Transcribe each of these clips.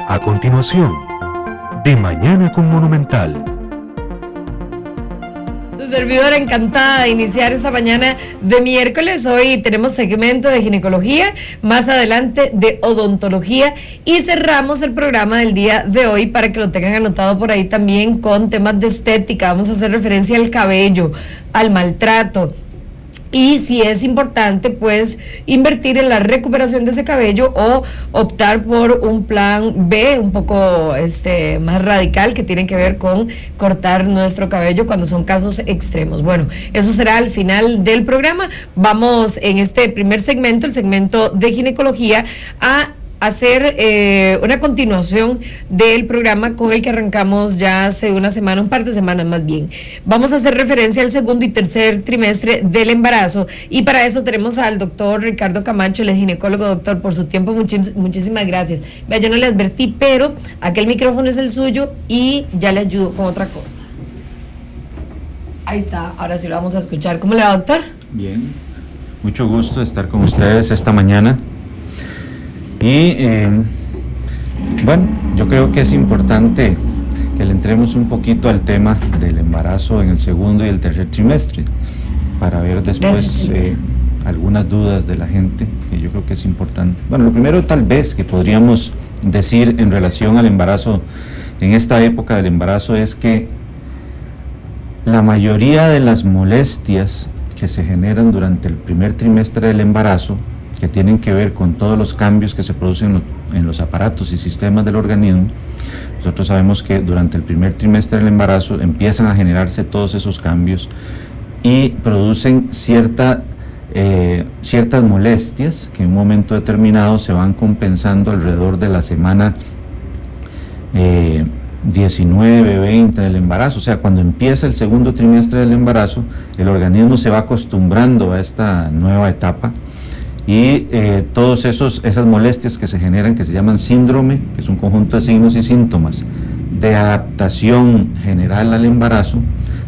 A continuación, De Mañana con Monumental. Su servidora encantada de iniciar esta mañana de miércoles. Hoy tenemos segmento de ginecología, más adelante de odontología y cerramos el programa del día de hoy para que lo tengan anotado por ahí también con temas de estética. Vamos a hacer referencia al cabello, al maltrato. Y si es importante, pues, invertir en la recuperación de ese cabello o optar por un plan B un poco más radical que tiene que ver con cortar nuestro cabello cuando son casos extremos. Bueno, eso será al final del programa. Vamos en este primer segmento, el segmento de ginecología, a hacer una continuación del programa con el que arrancamos ya hace una semana, un par de semanas más bien. Vamos a hacer referencia al segundo y tercer trimestre del embarazo y para eso tenemos al doctor Ricardo Camacho, el ginecólogo. Doctor, por su tiempo, muchísimas gracias. Vea, yo no le advertí, pero aquel micrófono es el suyo y ya le ayudo con otra cosa. Ahí está, ahora sí lo vamos a escuchar. ¿Cómo le va, doctor? Bien, mucho gusto de estar con ustedes esta mañana. Y bueno, yo creo que es importante que le entremos un poquito al tema del embarazo en el segundo y el tercer trimestre, para ver después algunas dudas de la gente, que yo creo que es importante. Bueno, lo primero tal vez que podríamos decir en relación al embarazo, en esta época del embarazo, es que la mayoría de las molestias que se generan durante el primer trimestre del embarazo, que tienen que ver con todos los cambios que se producen en los aparatos y sistemas del organismo. Nosotros sabemos que durante el primer trimestre del embarazo empiezan a generarse todos esos cambios y producen ciertas molestias que en un momento determinado se van compensando alrededor de la semana 19, 20 del embarazo. O sea, cuando empieza el segundo trimestre del embarazo, el organismo se va acostumbrando a esta nueva etapa. Y todas esas molestias que se generan, que se llaman síndrome, que es un conjunto de signos y síntomas de adaptación general al embarazo,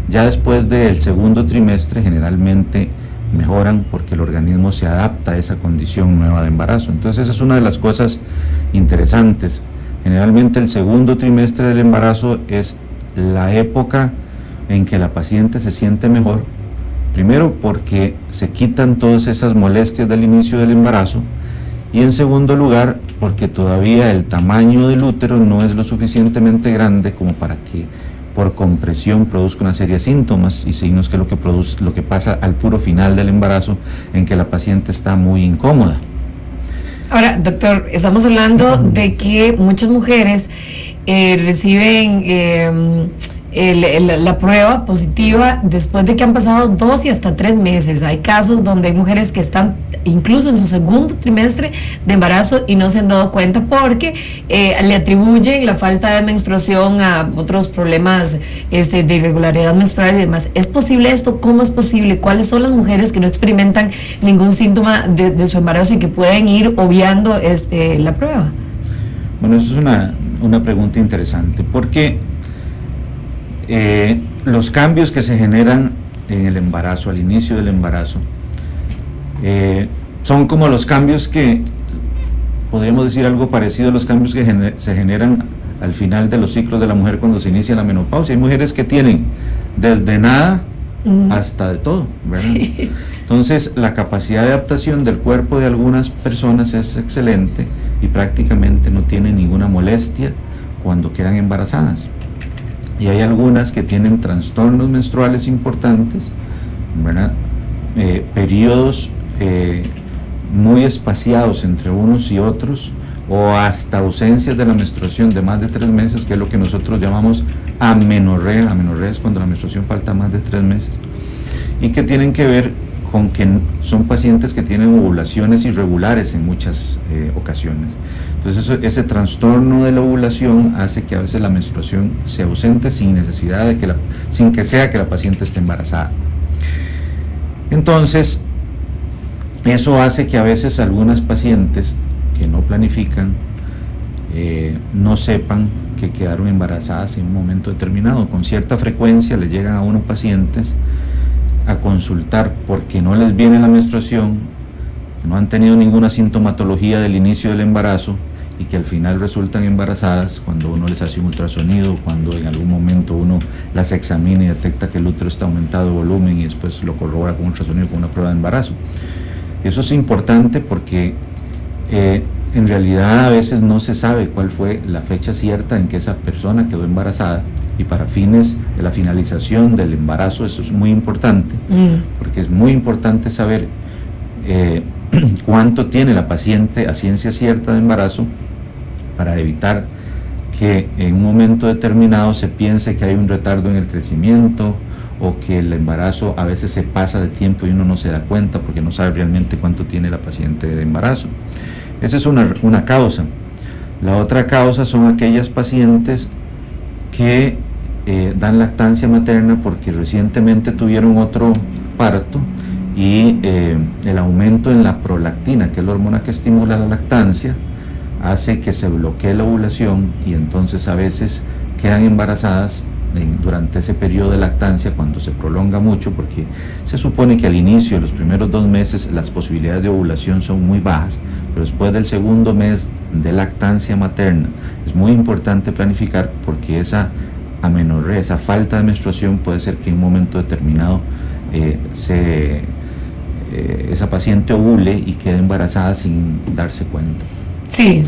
ya después del segundo trimestre generalmente mejoran porque el organismo se adapta a esa condición nueva de embarazo. Entonces esa es una de las cosas interesantes. Generalmente el segundo trimestre del embarazo es la época en que la paciente se siente mejor. Primero, porque se quitan todas esas molestias del inicio del embarazo, y en segundo lugar, porque todavía el tamaño del útero no es lo suficientemente grande como para que por compresión produzca una serie de síntomas y signos, que es lo que pasa al puro final del embarazo, en que la paciente está muy incómoda. Ahora, doctor, estamos hablando de que muchas mujeres reciben la prueba positiva después de que han pasado 2 y hasta 3 meses. Hay casos donde hay mujeres que están incluso en su segundo trimestre de embarazo y no se han dado cuenta porque le atribuyen la falta de menstruación a otros problemas de irregularidad menstrual y demás. ¿Es posible esto? ¿Cómo es posible? ¿Cuáles son las mujeres que no experimentan ningún síntoma de su embarazo y que pueden ir obviando la prueba? Bueno, eso es una pregunta interesante, porque los cambios que se generan en el embarazo, al inicio del embarazo, son como los cambios que, podríamos decir algo parecido a los cambios que se generan al final de los ciclos de la mujer cuando se inicia la menopausia. Hay mujeres que tienen desde nada hasta de todo, ¿verdad? Sí. Entonces, la capacidad de adaptación del cuerpo de algunas personas es excelente y prácticamente no tienen ninguna molestia cuando quedan embarazadas. Y hay algunas que tienen trastornos menstruales importantes, ¿verdad? Periodos muy espaciados entre unos y otros, o hasta ausencias de la menstruación de más de 3 meses, que es lo que nosotros llamamos amenorrea. Amenorrea es cuando la menstruación falta más de 3 meses, y que tienen que ver con que son pacientes que tienen ovulaciones irregulares en muchas ocasiones. Entonces ese trastorno de la ovulación hace que a veces la menstruación se ausente sin necesidad de sin que sea que la paciente esté embarazada. Entonces eso hace que a veces algunas pacientes que no planifican no sepan que quedaron embarazadas en un momento determinado. Con cierta frecuencia le llegan a unos pacientes a consultar porque no les viene la menstruación, no han tenido ninguna sintomatología del inicio del embarazo y que al final resultan embarazadas cuando uno les hace un ultrasonido, cuando en algún momento uno las examina y detecta que el útero está aumentado de volumen y después lo corrobora con un ultrasonido, con una prueba de embarazo. Eso es importante porque en realidad a veces no se sabe cuál fue la fecha cierta en que esa persona quedó embarazada, y para fines de la finalización del embarazo eso es muy importante, porque es muy importante saber cuánto tiene la paciente a ciencia cierta de embarazo, para evitar que en un momento determinado se piense que hay un retardo en el crecimiento, o que el embarazo a veces se pasa de tiempo y uno no se da cuenta porque no sabe realmente cuánto tiene la paciente de embarazo. Esa es una causa. La otra causa son aquellas pacientes que dan lactancia materna porque recientemente tuvieron otro parto, y el aumento en la prolactina, que es la hormona que estimula la lactancia, hace que se bloquee la ovulación, y entonces a veces quedan embarazadas durante ese periodo de lactancia, cuando se prolonga mucho, porque se supone que al inicio, los primeros 2 meses, las posibilidades de ovulación son muy bajas, pero después del segundo mes de lactancia materna es muy importante planificar, porque esa amenorrea, esa falta de menstruación, puede ser que en un momento determinado esa paciente ovule y quede embarazada sin darse cuenta. Sí,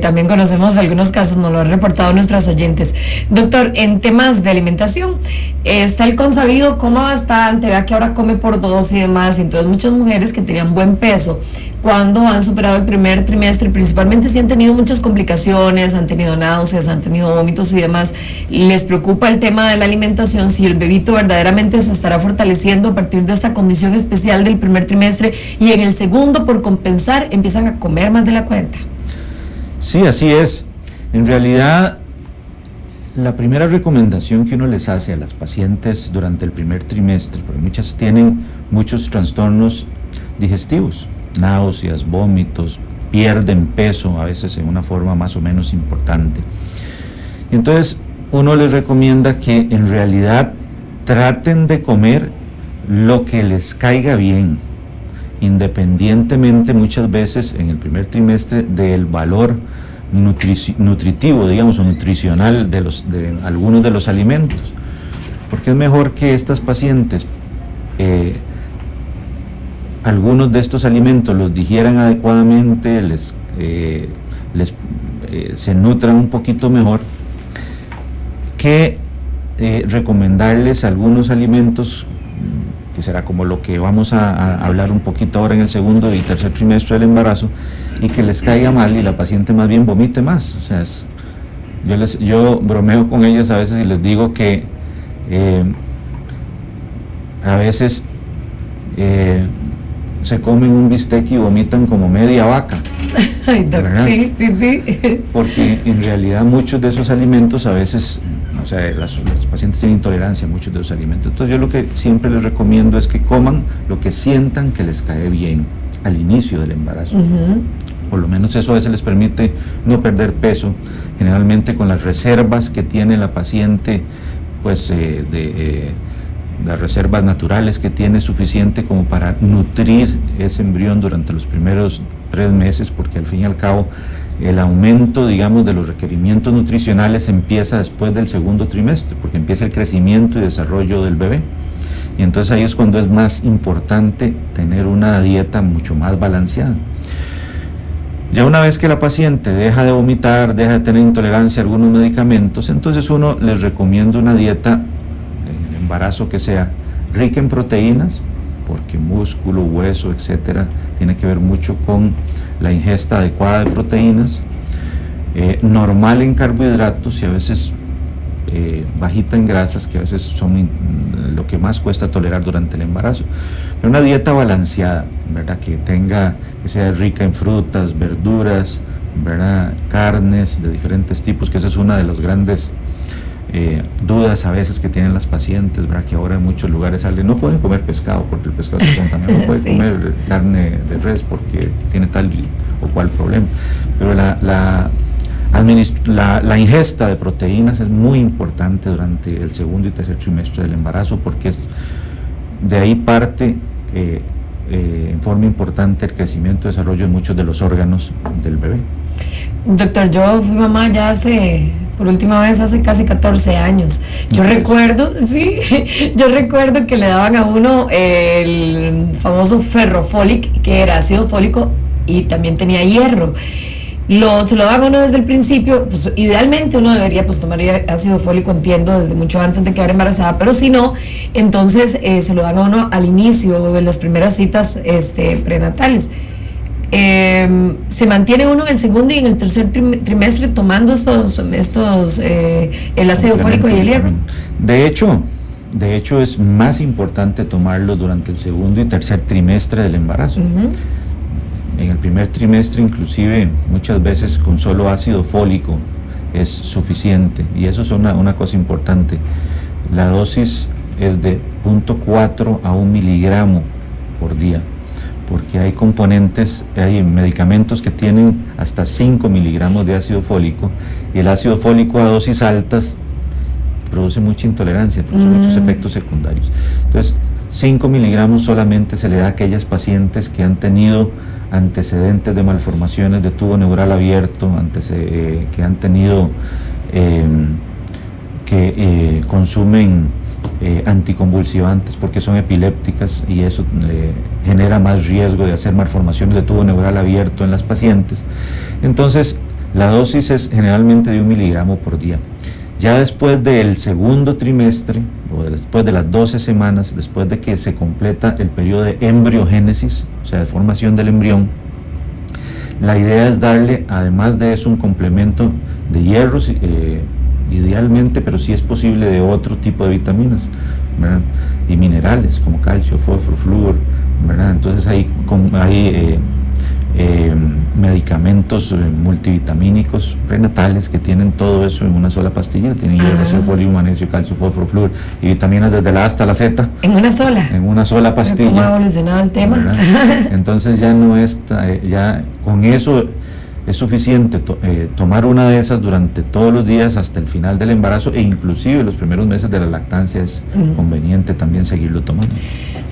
también conocemos algunos casos, nos lo han reportado nuestros oyentes. Doctor, en temas de alimentación, está el consabido, come bastante, vea que ahora come por 2 y demás, y entonces muchas mujeres que tenían buen peso, cuando han superado el primer trimestre, principalmente si han tenido muchas complicaciones, han tenido náuseas, han tenido vómitos y demás, les preocupa el tema de la alimentación, si el bebito verdaderamente se estará fortaleciendo a partir de esta condición especial del primer trimestre, y en el segundo, por compensar, empiezan a comer más de la cuenta. Sí, así es. En realidad, la primera recomendación que uno les hace a las pacientes durante el primer trimestre, porque muchas tienen muchos trastornos digestivos, náuseas, vómitos, pierden peso a veces en una forma más o menos importante. Y entonces uno les recomienda que en realidad traten de comer lo que les caiga bien, independientemente muchas veces en el primer trimestre del valor nutritivo, digamos, o nutricional de algunos de los alimentos, porque es mejor que estas pacientes algunos de estos alimentos los digieran adecuadamente, se nutran un poquito mejor, que recomendarles algunos alimentos que será como lo que vamos a hablar un poquito ahora en el segundo y tercer trimestre del embarazo, y que les caiga mal y la paciente más bien vomite más. O sea, yo bromeo con ellas a veces y les digo que a veces se comen un bistec y vomitan como media vaca. Ay, sí. Porque en realidad muchos de esos alimentos a veces, o sea, los pacientes tienen intolerancia a muchos de esos alimentos. Entonces yo lo que siempre les recomiendo es que coman lo que sientan que les cae bien al inicio del embarazo. Por lo menos eso a veces les permite no perder peso, generalmente con las reservas que tiene la paciente, pues las reservas naturales que tiene, suficiente como para nutrir ese embrión durante los primeros 3 meses, porque al fin y al cabo el aumento, digamos, de los requerimientos nutricionales empieza después del segundo trimestre, porque empieza el crecimiento y desarrollo del bebé, y entonces ahí es cuando es más importante tener una dieta mucho más balanceada. Ya una vez que la paciente deja de vomitar, deja de tener intolerancia a algunos medicamentos, entonces uno les recomienda una dieta en el embarazo que sea rica en proteínas, porque músculo, hueso, etcétera, tiene que ver mucho con la ingesta adecuada de proteínas, normal en carbohidratos y a veces bajita en grasas, que a veces son lo que más cuesta tolerar durante el embarazo. Pero una dieta balanceada, ¿verdad? Que sea rica en frutas, verduras, ¿verdad? Carnes de diferentes tipos, que esa es una de las grandes dudas a veces que tienen las pacientes, ¿verdad? Que ahora en muchos lugares salen, no pueden comer pescado porque el pescado se contamina, no pueden comer carne de res porque tiene tal o cual problema. Pero la ingesta de proteínas es muy importante durante el segundo y tercer trimestre del embarazo, porque de ahí parte en forma importante el crecimiento y desarrollo de muchos de los órganos del bebé. Doctor, yo fui mamá ya por última vez hace casi 14 años. Yo recuerdo que le daban a uno el famoso ferrofólic, que era ácido fólico y también tenía hierro. Se lo dan a uno desde el principio, pues idealmente uno debería pues tomar ácido fólico, entiendo, desde mucho antes de quedar embarazada, pero si no, entonces se lo dan a uno al inicio de las primeras citas prenatales. Se mantiene uno en el segundo y en el tercer trimestre tomando el ácido fólico y el hierro. De hecho es más importante tomarlo durante el segundo y tercer trimestre del embarazo. En el primer trimestre, inclusive, muchas veces con solo ácido fólico es suficiente, y eso es una cosa importante. La dosis es de 0.4 a 1 miligramo por día, porque hay medicamentos que tienen hasta 5 miligramos de ácido fólico, y el ácido fólico a dosis altas produce mucha intolerancia, produce muchos efectos secundarios. Entonces, 5 miligramos solamente se le da a aquellas pacientes que han tenido antecedentes de malformaciones de tubo neural abierto, que han tenido, que consumen anticonvulsivantes porque son epilépticas, y eso genera más riesgo de hacer malformaciones de tubo neural abierto en las pacientes. Entonces, la dosis es generalmente de 1 miligramo por día. Ya después del segundo trimestre, o después de las 12 semanas, después de que se completa el periodo de embriogénesis, o sea, de formación del embrión, la idea es darle, además de eso, un complemento de hierros, idealmente, pero si es posible, de otro tipo de vitaminas, ¿verdad? Y minerales como calcio, fósforo, flúor, ¿verdad? Entonces hay medicamentos multivitamínicos prenatales que tienen todo eso en una sola pastilla. Tienen hierro, ácido fólico, magnesio, calcio, fósforo, flúor y vitaminas desde la A hasta la Z. ¿En una sola pastilla. ¿Cómo ha evolucionado el tema? Entonces ya con eso es suficiente tomar una de esas durante todos los días hasta el final del embarazo, e inclusive los primeros meses de la lactancia es conveniente también seguirlo tomando.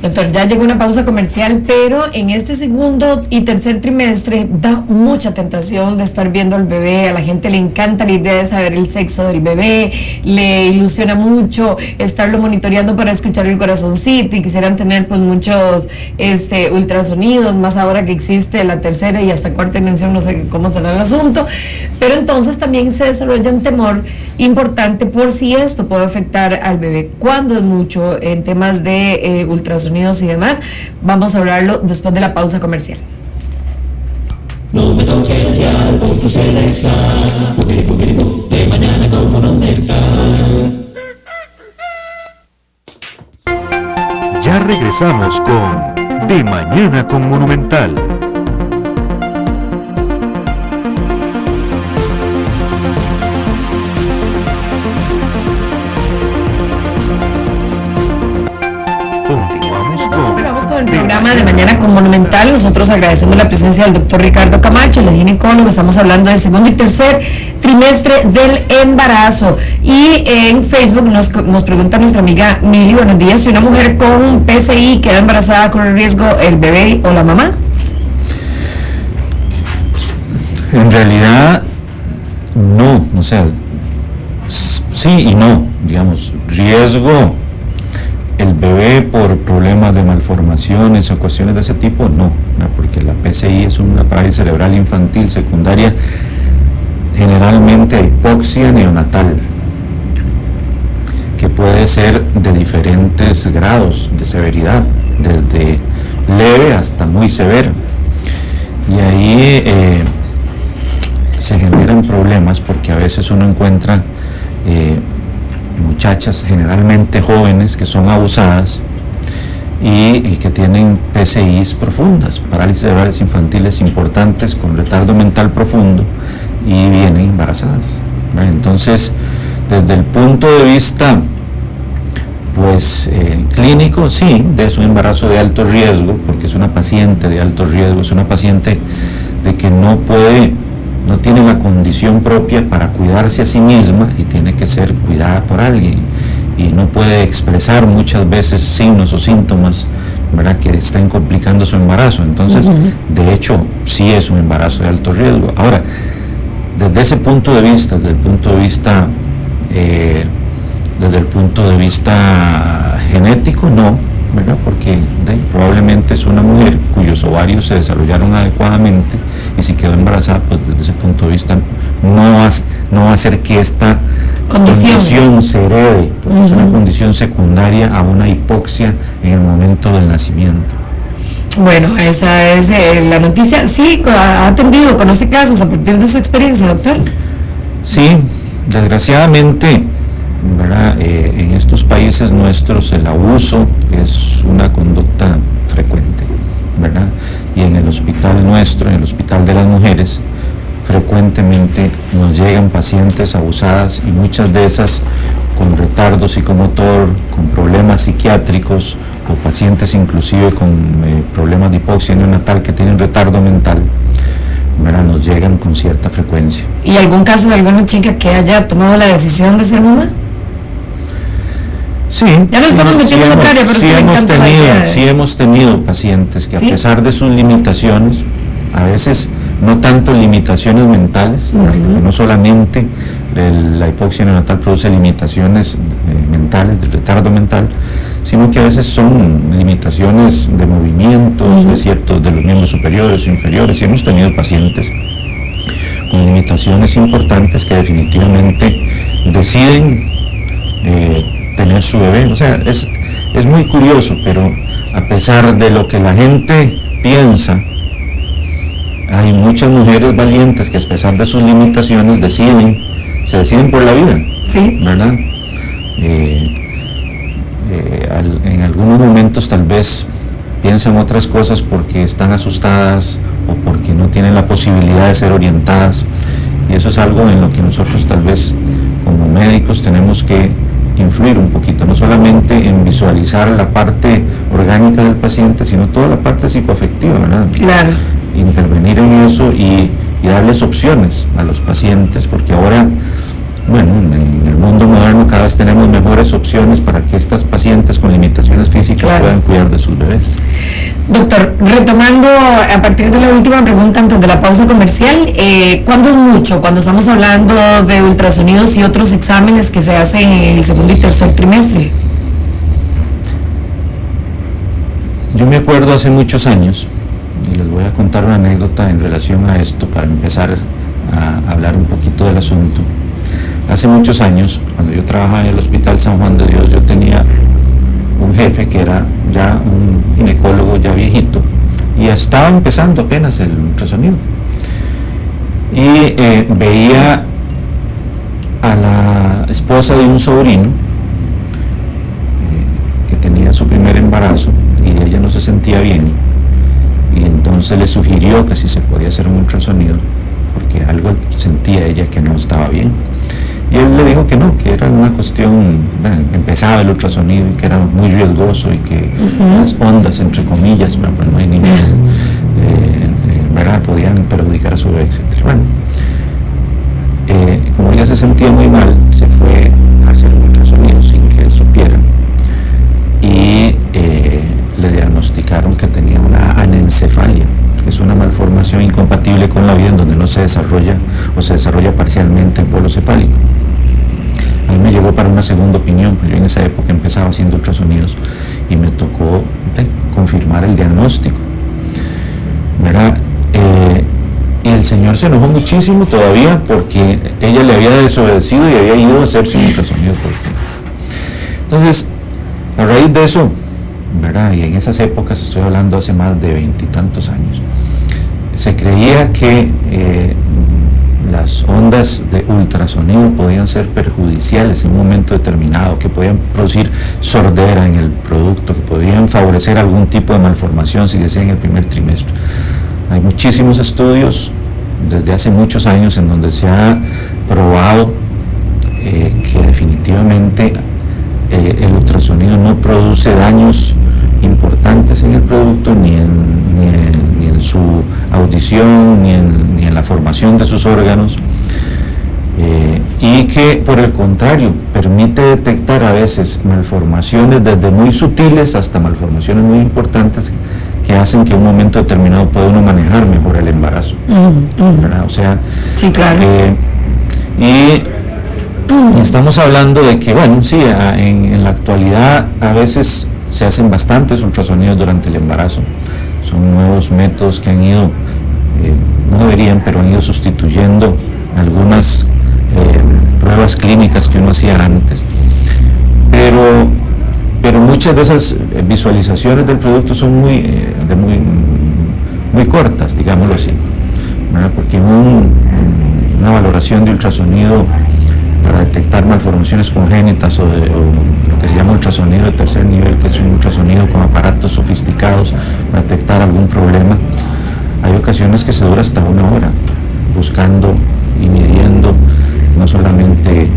Doctor, ya llegó una pausa comercial, pero en este segundo y tercer trimestre da mucha tentación de estar viendo al bebé. A la gente le encanta la idea de saber el sexo del bebé, le ilusiona mucho estarlo monitoreando para escuchar el corazoncito, y quisieran tener pues muchos ultrasonidos, más ahora que existe la tercera y hasta cuarta dimensión, no sé cómo será el asunto. Pero entonces también se desarrolla un temor importante por si esto puede afectar al bebé. ¿Cuándo es mucho en temas de ultrasonidos y demás? Vamos a hablarlo después de la pausa comercial. No me toque el dial, porque usted está de mañana con Monumental. Ya regresamos con De Mañana con Monumental. El programa de Mañana con Monumental. Nosotros agradecemos la presencia del doctor Ricardo Camacho, el ginecólogo. Estamos hablando del segundo y tercer trimestre del embarazo. Y en Facebook nos pregunta nuestra amiga Mili, buenos días, si una mujer con PCI queda embarazada, ¿corre riesgo el bebé o la mamá? En realidad no, o sea, sí y no, digamos, riesgo el bebé por problemas de malformaciones o cuestiones de ese tipo, no, porque la PCI es una parálisis cerebral infantil secundaria generalmente a hipoxia neonatal, que puede ser de diferentes grados de severidad, desde leve hasta muy severo, y ahí se generan problemas porque a veces uno encuentra muchachas generalmente jóvenes que son abusadas y que tienen PCIs profundas, parálisis cerebrales infantiles importantes con retardo mental profundo, y vienen embarazadas, ¿verdad? Entonces, desde el punto de vista pues clínico, sí, es un embarazo de alto riesgo, porque es una paciente de alto riesgo, es una paciente de que no tiene la condición propia para cuidarse a sí misma y tiene que ser cuidada por alguien, y no puede expresar muchas veces signos o síntomas, ¿verdad?, que estén complicando su embarazo. Entonces, de hecho, sí es un embarazo de alto riesgo. Ahora, desde ese punto de vista, desde el punto de vista genético, no, ¿verdad? Porque probablemente es una mujer cuyos ovarios se desarrollaron adecuadamente, y si quedó embarazada, pues desde ese punto de vista no va a hacer que esta condición se herede, porque es una condición secundaria a una hipoxia en el momento del nacimiento. Bueno, esa es la noticia. Sí, ha atendido, conoce casos a partir de su experiencia, doctor. Sí, desgraciadamente, ¿verdad? En estos países nuestros el abuso es una conducta frecuente, ¿verdad? Y en el hospital nuestro, en el Hospital de las Mujeres, frecuentemente nos llegan pacientes abusadas, y muchas de esas con retardo psicomotor, con problemas psiquiátricos, o pacientes inclusive con problemas de hipoxia neonatal que tienen retardo mental, ¿verdad? Nos llegan con cierta frecuencia. ¿Y algún caso de alguna chica que haya tomado la decisión de ser mamá? Sí, ya no estamos metiendo en otra área, pero sí hemos tenido pacientes que, ¿sí?, a pesar de sus limitaciones, a veces no tanto limitaciones mentales, porque no solamente la hipoxia neonatal produce limitaciones mentales, de retardo mental, sino que a veces son limitaciones de movimientos, de los miembros superiores o inferiores, y hemos tenido pacientes con limitaciones importantes que definitivamente deciden tener su bebé. O sea, es muy curioso, pero a pesar de lo que la gente piensa, hay muchas mujeres valientes que, a pesar de sus limitaciones, se deciden por la vida, ¿sí?, ¿verdad? En algunos momentos tal vez piensan otras cosas porque están asustadas o porque no tienen la posibilidad de ser orientadas, y eso es algo en lo que nosotros tal vez como médicos tenemos que influir un poquito, no solamente en visualizar la parte orgánica del paciente, sino toda la parte psicoafectiva, ¿verdad? Claro. Intervenir en eso y darles opciones a los pacientes, porque ahora, bueno, en el mundo moderno cada vez tenemos mejores opciones para que estas pacientes con limitaciones físicas, claro, puedan cuidar de sus bebés. Doctor, retomando a partir de la última pregunta antes de la pausa comercial, ¿cuándo es mucho? Cuando estamos hablando de ultrasonidos y otros exámenes que se hacen en el segundo y tercer trimestre. Yo me acuerdo hace muchos años, y les voy a contar una anécdota en relación a esto para empezar a hablar un poquito del asunto. Hace muchos años, cuando yo trabajaba en el Hospital San Juan de Dios, yo tenía un jefe que era ya un ginecólogo ya viejito, y estaba empezando apenas el ultrasonido, y veía a la esposa de un sobrino que tenía su primer embarazo, y ella no se sentía bien, y entonces le sugirió que si se podía hacer un ultrasonido, porque algo sentía ella que no estaba bien. Y él le dijo que no, que era una cuestión, bueno, empezaba el ultrasonido y que era muy riesgoso, y que las ondas, entre comillas, pues no hay ningún, ¿verdad?, podían perjudicar a su bebé, etc. Bueno, como ella se sentía muy mal, se fue a hacer un ultrasonido sin que él supiera, y le diagnosticaron que tenía una anencefalia, que es una malformación incompatible con la vida, en donde no se desarrolla o se desarrolla parcialmente el polo cefálico. A mí me llegó para una segunda opinión, porque yo en esa época empezaba haciendo ultrasonidos y me tocó confirmar el diagnóstico, ¿verdad? Y el señor se enojó muchísimo todavía porque ella le había desobedecido y había ido a hacerse un ultrasonido por fin. Entonces, a raíz de eso, ¿verdad?, y en esas épocas, estoy hablando hace más de 20 y tantos años, se creía que las ondas de ultrasonido podían ser perjudiciales en un momento determinado, que podían producir sordera en el producto, que podían favorecer algún tipo de malformación si decía en el primer trimestre. Hay muchísimos estudios desde hace muchos años en donde se ha probado que definitivamente el ultrasonido no produce daños importantes en el producto, ni en su audición, ni en la formación de sus órganos, y que por el contrario permite detectar a veces malformaciones desde muy sutiles hasta malformaciones muy importantes que hacen que en un momento determinado pueda uno manejar mejor el embarazo, ¿verdad? O sea, sí, claro. Y estamos hablando de que, bueno, sí, en la actualidad a veces se hacen bastantes ultrasonidos durante el embarazo. Son nuevos métodos que han ido, no deberían, pero han ido sustituyendo algunas pruebas clínicas que uno hacía antes. Pero muchas de esas visualizaciones del producto son muy cortas, digámoslo así, ¿verdad? Porque una valoración de ultrasonido para detectar malformaciones congénitas o lo que se llama ultrasonido de tercer nivel, que es un ultrasonido con aparatos sofisticados para detectar algún problema, hay ocasiones que se dura hasta 1 hora buscando y midiendo no solamente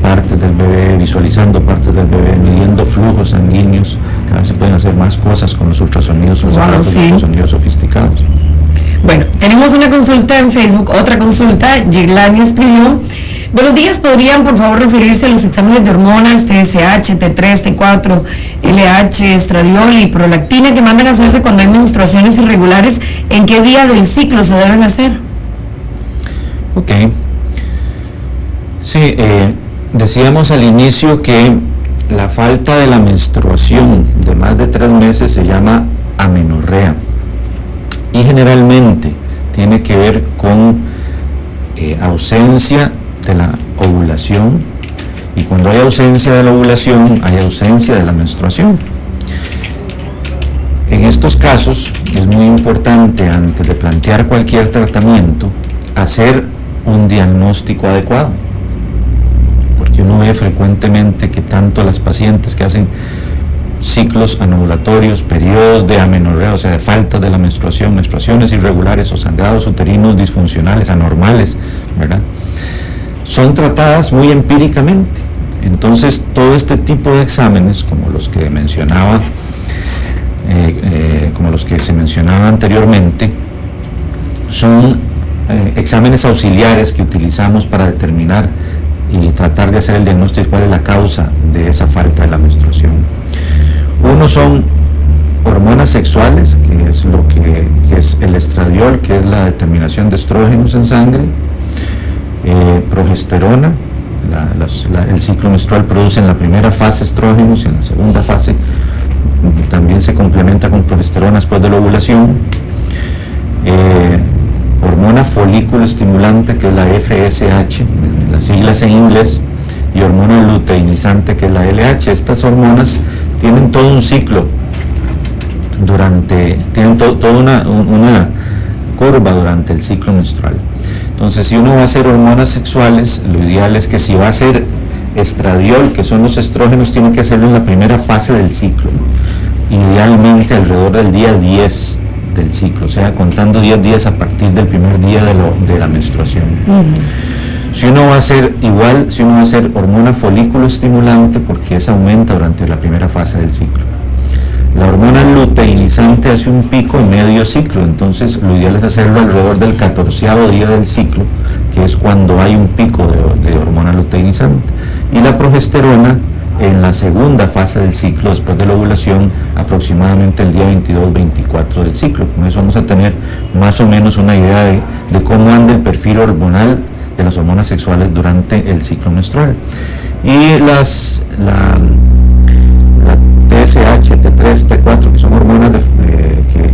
partes del bebé, visualizando partes del bebé, midiendo flujos sanguíneos. Cada vez se pueden hacer más cosas con los ultrasonidos, los aparatos de ultrasonidos sofisticados. Bueno, tenemos una consulta en Facebook, otra consulta. Girlani escribió: buenos días, ¿podrían por favor referirse a los exámenes de hormonas TSH, T3, T4, LH, estradiol y prolactina que mandan a hacerse cuando hay menstruaciones irregulares? ¿En qué día del ciclo se deben hacer? Ok. Sí, decíamos al inicio que la falta de la menstruación de más de 3 meses se llama amenorrea y generalmente tiene que ver con ausencia de la ovulación, y cuando hay ausencia de la ovulación hay ausencia de la menstruación. En estos casos es muy importante, antes de plantear cualquier tratamiento, hacer un diagnóstico adecuado, porque uno ve frecuentemente que tanto las pacientes que hacen ciclos anovulatorios, periodos de amenorrea, o sea, de falta de la menstruación, menstruaciones irregulares o sangrados uterinos disfuncionales, anormales, ¿verdad?, son tratadas muy empíricamente. Entonces, todo este tipo de exámenes, como los que mencionaba, como los que se mencionaba anteriormente, son exámenes auxiliares que utilizamos para determinar y tratar de hacer el diagnóstico de cuál es la causa de esa falta de la menstruación. Uno son hormonas sexuales, que es lo que es el estradiol, que es la determinación de estrógenos en sangre, progesterona. El ciclo menstrual produce en la primera fase estrógenos y en la segunda fase también se complementa con progesterona después de la ovulación. Hormona folículo estimulante, que es la FSH, las siglas en inglés, y hormona luteinizante, que es la LH. Estas hormonas tienen todo un ciclo tienen toda una curva durante el ciclo menstrual. Entonces, si uno va a hacer hormonas sexuales, lo ideal es que si va a hacer estradiol, que son los estrógenos, tiene que hacerlo en la primera fase del ciclo, idealmente alrededor del día 10 del ciclo, o sea, contando 10 días a partir del primer día de la menstruación. Si uno va a hacer hormona folículo estimulante, porque esa aumenta durante la primera fase del ciclo. La hormona luteinizante hace un pico en medio ciclo, entonces lo ideal es hacerlo alrededor del 14º día del ciclo, que es cuando hay un pico de hormona luteinizante. Y la progesterona en la segunda fase del ciclo, después de la ovulación, aproximadamente el día 22-24 del ciclo. Con eso vamos a tener más o menos una idea de cómo anda el perfil hormonal de las hormonas sexuales durante el ciclo menstrual. Y la TSH, T3, T4, que son hormonas que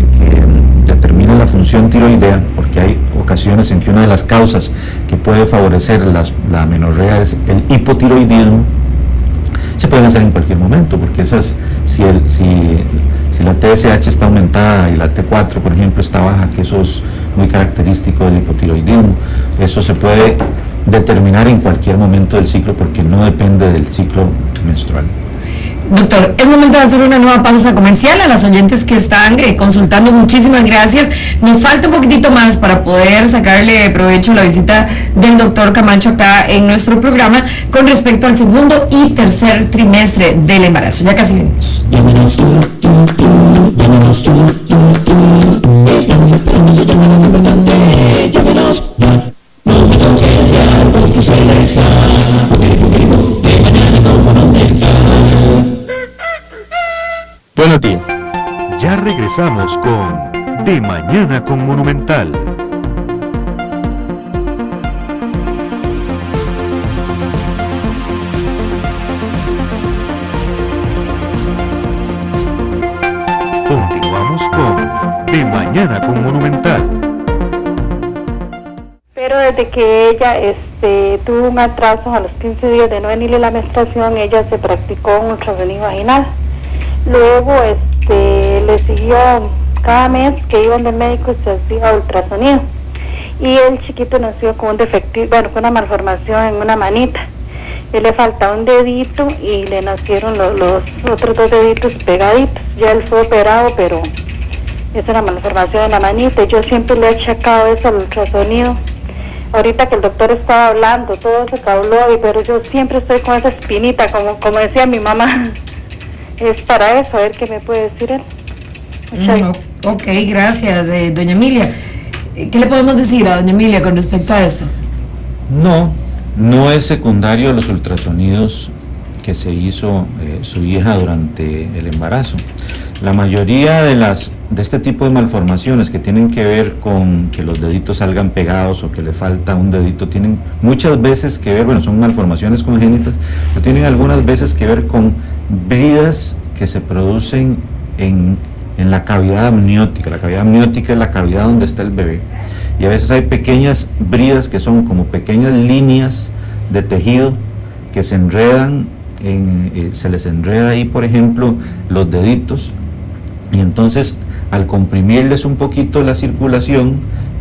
determinan la función tiroidea, porque hay ocasiones en que una de las causas que puede favorecer la amenorrea es el hipotiroidismo. Se pueden hacer en cualquier momento, porque si la TSH está aumentada y la T4, por ejemplo, está baja, que eso es muy característico del hipotiroidismo, eso se puede determinar en cualquier momento del ciclo, porque no depende del ciclo menstrual. Doctor, es momento de hacer una nueva pausa comercial. A las oyentes que están consultando, muchísimas gracias. Nos falta un poquitito más para poder sacarle provecho a la visita del doctor Camacho acá en nuestro programa con respecto al segundo y tercer trimestre del embarazo. Ya casi venimos. Llámanos tú. Estamos esperando su llamada, es importante. Llámanos ya. No me toque el dial porque usted la está. De mañana como no me está. Buenos días. Ya regresamos con De Mañana con Monumental. Continuamos con De Mañana con Monumental. Pero desde que ella tuvo un atraso a los 15 días de no venirle la menstruación, ella se practicó un ultrasonido vaginal. Luego le siguió cada mes que iba donde el médico se hacía ultrasonido. Y el chiquito nació con un defecto, con una malformación en una manita. Él le faltaba un dedito y le nacieron los otros 2 deditos pegaditos. Ya él fue operado, pero es una malformación en la manita. Yo siempre le he achacado eso al ultrasonido. Ahorita que el doctor estaba hablando, todo se habló, pero yo siempre estoy con esa espinita, como decía mi mamá. Es para eso, a ver qué me puede decir él. Ok, gracias, doña Emilia. ¿Qué le podemos decir a doña Emilia con respecto a eso? No es secundario a los ultrasonidos que se hizo su hija durante el embarazo. La mayoría de este tipo de malformaciones que tienen que ver con que los deditos salgan pegados o que le falta un dedito, tienen muchas veces que ver, son malformaciones congénitas, pero tienen algunas veces que ver con bridas que se producen en la cavidad amniótica. La cavidad amniótica es la cavidad donde está el bebé. Y a veces hay pequeñas bridas que son como pequeñas líneas de tejido que se enredan, se les enreda ahí, por ejemplo, los deditos, y entonces al comprimirles un poquito la circulación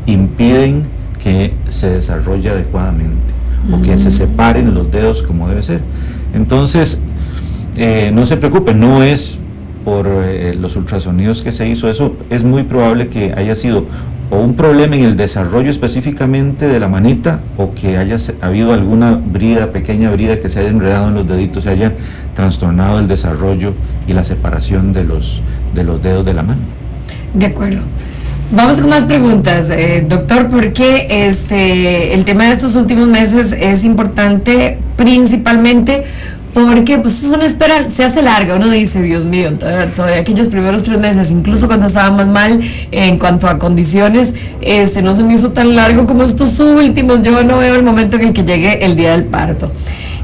impiden que se desarrolle adecuadamente o que se separen los dedos como debe ser. Entonces no se preocupe, no es por los ultrasonidos que se hizo, eso es muy probable que haya sido o un problema en el desarrollo específicamente de la manita, o que haya habido alguna pequeña brida que se haya enredado en los deditos, se haya trastornado el desarrollo y la separación de los dedos de la mano. De acuerdo. Vamos con más preguntas, doctor, porque el tema de estos últimos meses es importante, principalmente porque pues es una espera, se hace larga. Uno dice, Dios mío, todavía aquellos primeros 3 meses, incluso cuando estábamos mal en cuanto a condiciones, no se me hizo tan largo como estos últimos. Yo no veo el momento en el que llegue el día del parto.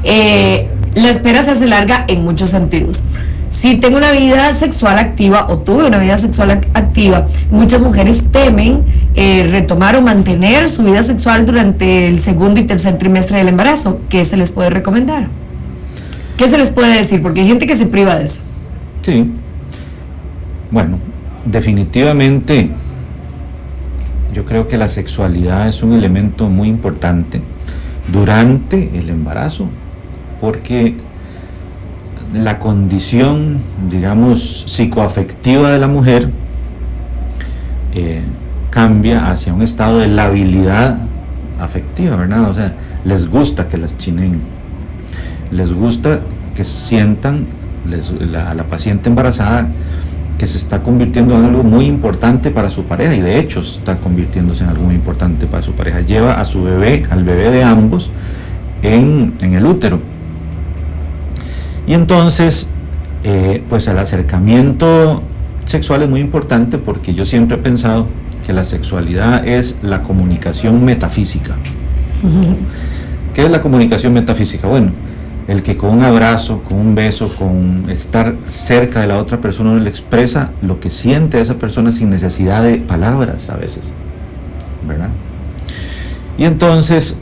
La espera se hace larga en muchos sentidos. Si tengo una vida sexual activa o tuve una vida sexual activa, muchas mujeres temen retomar o mantener su vida sexual durante el segundo y tercer trimestre del embarazo. ¿Qué se les puede recomendar? ¿Qué se les puede decir? Porque hay gente que se priva de eso. Sí. Bueno, definitivamente yo creo que la sexualidad es un elemento muy importante durante el embarazo, porque la condición, digamos, psicoafectiva de la mujer cambia hacia un estado de labilidad afectiva, ¿verdad? O sea, les gusta que las chineen, les gusta que sientan a la paciente embarazada que se está convirtiendo en algo muy importante para su pareja, y de hecho está convirtiéndose en algo muy importante para su pareja. Lleva a su bebé, al bebé de ambos, en el útero. Y entonces, pues el acercamiento sexual es muy importante, porque yo siempre he pensado que la sexualidad es la comunicación metafísica. ¿Qué es la comunicación metafísica? Bueno, el que con un abrazo, con un beso, con estar cerca de la otra persona, uno le expresa lo que siente a esa persona sin necesidad de palabras a veces, ¿verdad? Y entonces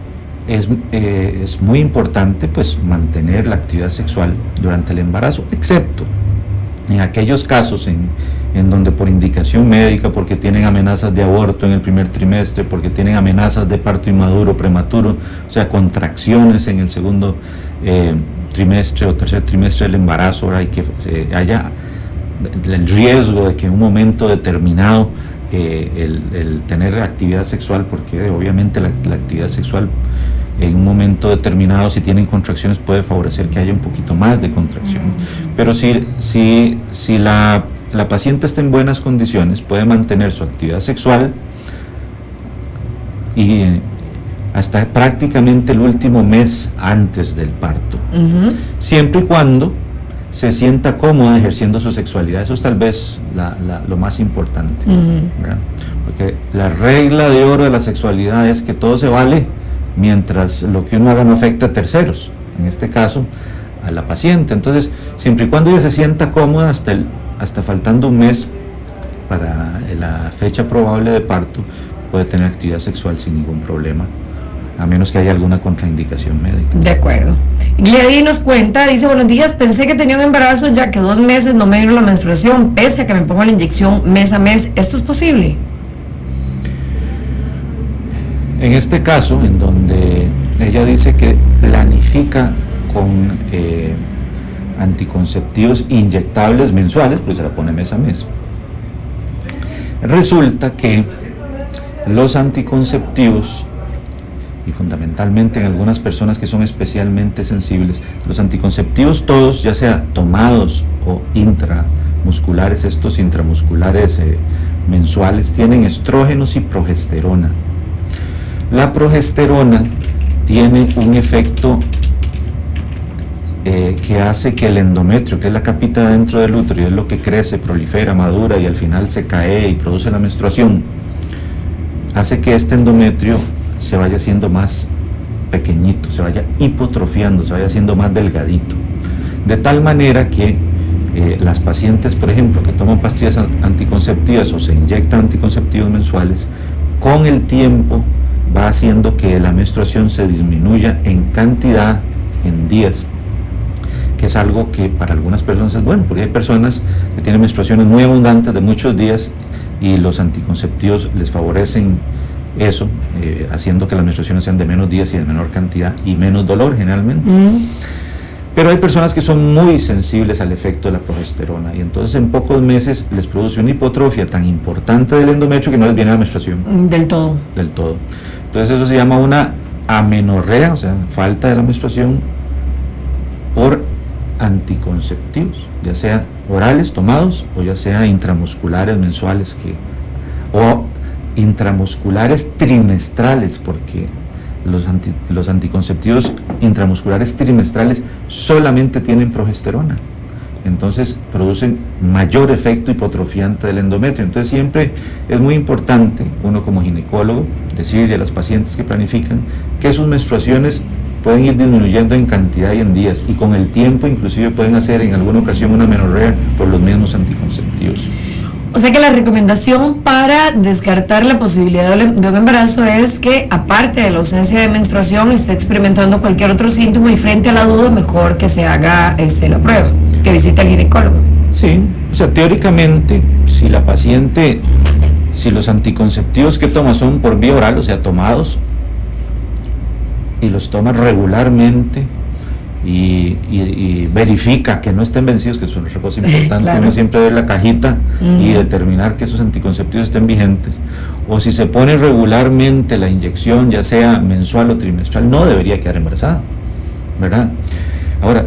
es muy importante pues mantener la actividad sexual durante el embarazo, excepto en aquellos casos en donde por indicación médica, porque tienen amenazas de aborto en el primer trimestre, porque tienen amenazas de parto inmaduro, prematuro, o sea, contracciones en el segundo trimestre o tercer trimestre del embarazo, y que haya el riesgo de que en un momento determinado el tener actividad sexual, porque obviamente la actividad sexual en un momento determinado, si tienen contracciones, puede favorecer que haya un poquito más de contracciones. Pero si la paciente está en buenas condiciones, puede mantener su actividad sexual y hasta prácticamente el último mes antes del parto, siempre y cuando se sienta cómoda ejerciendo su sexualidad. Eso es tal vez lo más importante, ¿verdad? Porque la regla de oro de la sexualidad es que todo se vale mientras lo que uno haga no afecte a terceros, en este caso a la paciente. Entonces, siempre y cuando ella se sienta cómoda, hasta faltando un mes para la fecha probable de parto, puede tener actividad sexual sin ningún problema, a menos que haya alguna contraindicación médica. De acuerdo. Gladys nos cuenta, dice, buenos días, pensé que tenía un embarazo ya que 2 meses no me vino la menstruación, pese a que me pongo la inyección mes a mes. ¿Esto es posible? En este caso, en donde ella dice que planifica con anticonceptivos inyectables mensuales, pues se la pone mes a mes. Resulta que los anticonceptivos, y fundamentalmente en algunas personas que son especialmente sensibles, los anticonceptivos todos, ya sea tomados o intramusculares, estos intramusculares mensuales, tienen estrógenos y progesterona. La progesterona tiene un efecto que hace que el endometrio, que es la capita dentro del útero y es lo que crece, prolifera, madura y al final se cae y produce la menstruación, hace que este endometrio se vaya haciendo más pequeñito, se vaya hipotrofiando, se vaya haciendo más delgadito, de tal manera que las pacientes, por ejemplo, que toman pastillas anticonceptivas o se inyectan anticonceptivos mensuales, con el tiempo va haciendo que la menstruación se disminuya en cantidad, en días, que es algo que para algunas personas es bueno, porque hay personas que tienen menstruaciones muy abundantes de muchos días y los anticonceptivos les favorecen eso, haciendo que las menstruaciones sean de menos días y de menor cantidad y menos dolor generalmente. Pero hay personas que son muy sensibles al efecto de la progesterona y entonces en pocos meses les produce una hipotrofia tan importante del endometrio que no les viene la menstruación. Del todo. Del todo. Entonces eso se llama una amenorrea, o sea, falta de la menstruación por anticonceptivos, ya sea orales tomados o ya sea intramusculares mensuales o intramusculares trimestrales, porque los anticonceptivos intramusculares trimestrales solamente tienen progesterona, entonces producen mayor efecto hipotrofiante del endometrio. Entonces siempre es muy importante uno como ginecólogo decirle a las pacientes que planifican que sus menstruaciones pueden ir disminuyendo en cantidad y en días, y con el tiempo inclusive pueden hacer en alguna ocasión una amenorrea por los mismos anticonceptivos. O sea que la recomendación para descartar la posibilidad de un embarazo es que, aparte de la ausencia de menstruación, esté experimentando cualquier otro síntoma, y frente a la duda, mejor que se haga la prueba, que visite al ginecólogo. Sí, o sea, teóricamente, si la paciente, si los anticonceptivos que toma son por vía oral, o sea, tomados, y los toma regularmente, y verifica que no estén vencidos, que es otra cosa importante, claro. Uno siempre ver la cajita y determinar que esos anticonceptivos estén vigentes, o si se pone regularmente la inyección, ya sea mensual o trimestral, no debería quedar embarazada, ¿verdad? Ahora,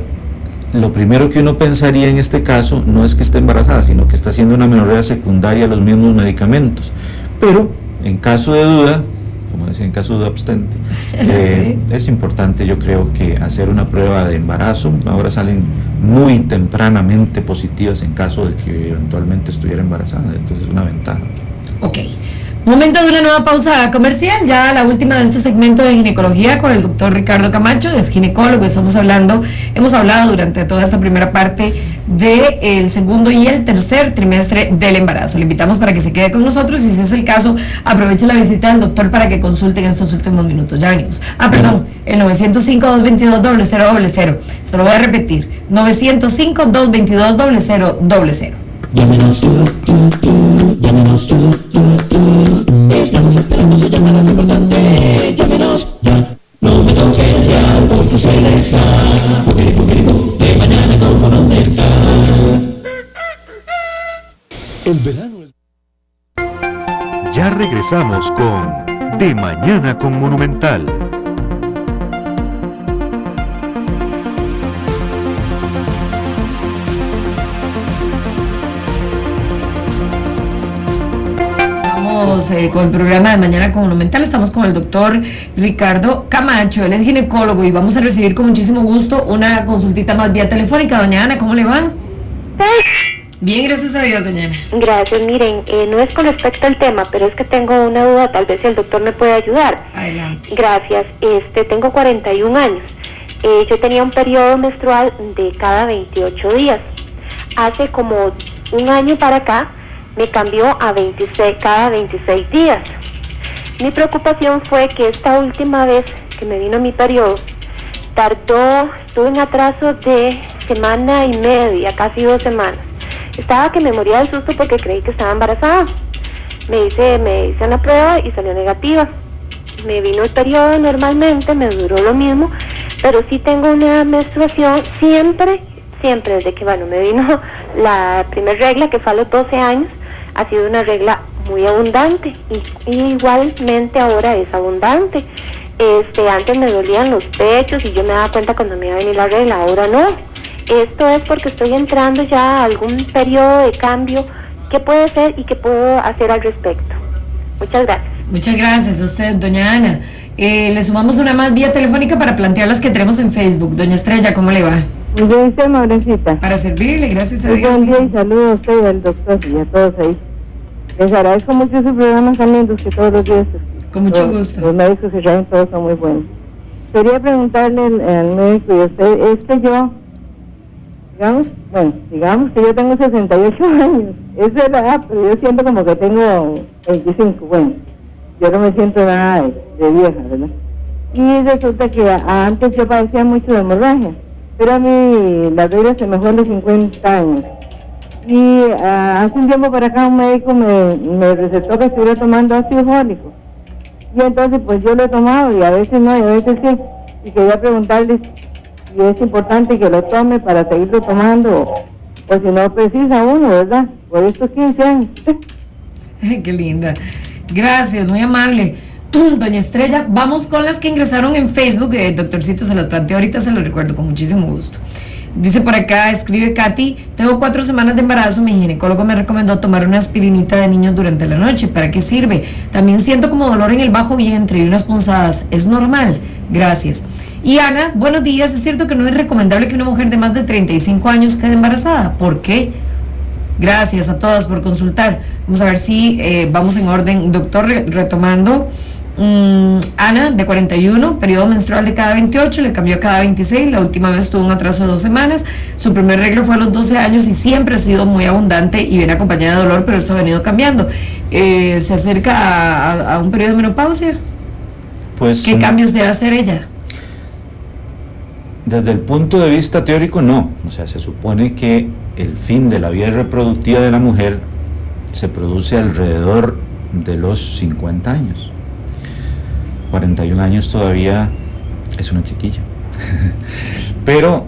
lo primero que uno pensaría en este caso no es que esté embarazada, sino que está haciendo una amenorrea secundaria a los mismos medicamentos, pero en caso de duda, como decía, en caso de abstente, sí. Es importante, yo creo, que hacer una prueba de embarazo. Ahora salen muy tempranamente positivas en caso de que eventualmente estuviera embarazada, entonces es una ventaja. Ok. Momento de una nueva pausa comercial, ya la última de este segmento de ginecología con el doctor Ricardo Camacho, es ginecólogo. Hemos hablado durante toda esta primera parte del segundo y el tercer trimestre del embarazo. Le invitamos para que se quede con nosotros, y si es el caso, aproveche la visita del doctor para que consulten estos últimos minutos. Ya venimos. Perdón, el 905-222-0000. Se lo voy a repetir, 905-222-0000. Llámenos llámenos estamos esperando su llamada, es importante, llámenos ya. No me toque ya, porque usted la está, de mañana con Monumental. El verano es... Ya regresamos con De Mañana con Monumental. seguimos con el programa de Mañana con Monumental. Estamos con el doctor Ricardo Camacho, él es ginecólogo y vamos a recibir con muchísimo gusto una consultita más vía telefónica. Doña Ana, ¿cómo le va? Bien, gracias a Dios, doña Ana. Gracias, miren, no es con respecto al tema, pero es que tengo una duda, tal vez el doctor me puede ayudar. Adelante. Gracias, tengo 41 años. Yo tenía un periodo menstrual de cada 28 días. Hace como un año para acá me cambió a 26, cada 26 días. Mi preocupación fue que esta última vez que me vino mi periodo, estuve en atraso de semana y media, casi 2 semanas. Estaba que me moría del susto porque creí que estaba embarazada. Me hice una prueba y salió negativa. Me vino el periodo normalmente, me duró lo mismo, pero sí tengo una menstruación siempre, desde que, me vino la primera regla, que fue a los 12 años, ha sido una regla muy abundante, y igualmente ahora es abundante. Antes me dolían los pechos y yo me daba cuenta cuando me iba a venir la regla, ahora no. Esto es porque estoy entrando ya a algún periodo de cambio. ¿Qué puede ser y qué puedo hacer al respecto? Muchas gracias. Muchas gracias a usted, doña Ana. Le sumamos una más vía telefónica para plantear las que tenemos en Facebook. Doña Estrella, ¿cómo le va? Muy bien, usted, Maurencita. Para servirle, gracias a Muy Dios. buen día y saludos a usted y al doctor y a todos ahí. Les agradezco mucho su programa también, los que todos los días. Con mucho gusto. Los médicos que traen todos son muy buenos. Quería preguntarle al médico y a usted, yo, digamos que yo tengo 68 años. Esa es la edad, pero yo siento como que tengo 25. Bueno, yo no me siento nada de vieja, ¿verdad? Y resulta que antes yo padecía mucho de hemorragia, pero a mí la regla se me fue a los 50 años. Y hace un tiempo para acá un médico me recetó que estuviera tomando ácido fólico. Y entonces pues yo lo he tomado y a veces no y a veces sí. Y quería preguntarle si es importante que lo tome para seguirlo tomando o si no precisa uno, ¿verdad? Por estos 15 años. Qué linda. Gracias, muy amable. Doña Estrella, vamos con las que ingresaron en Facebook. El doctorcito se las planteó ahorita, se lo recuerdo con muchísimo gusto. Dice por acá, escribe Katy: tengo 4 semanas de embarazo, mi ginecólogo me recomendó tomar una aspirinita de niños durante la noche. ¿Para qué sirve? También siento como dolor en el bajo vientre y unas punzadas. ¿Es normal? Gracias. Y Ana, buenos días. ¿Es cierto que no es recomendable que una mujer de más de 35 años quede embarazada? ¿Por qué? Gracias a todas por consultar. Vamos a ver si vamos en orden. Doctor, retomando. Ana, de 41, periodo menstrual de cada 28, le cambió a cada 26, la última vez tuvo un atraso de 2 semanas, su primer reglo fue a los 12 años y siempre ha sido muy abundante y viene acompañada de dolor, pero esto ha venido cambiando. ¿Se acerca a un periodo de menopausia? Pues, ¿qué cambios debe hacer ella? Desde el punto de vista teórico, no. O sea, se supone que el fin de la vida reproductiva de la mujer se produce alrededor de los 50 años. 41 años todavía es una chiquilla. Pero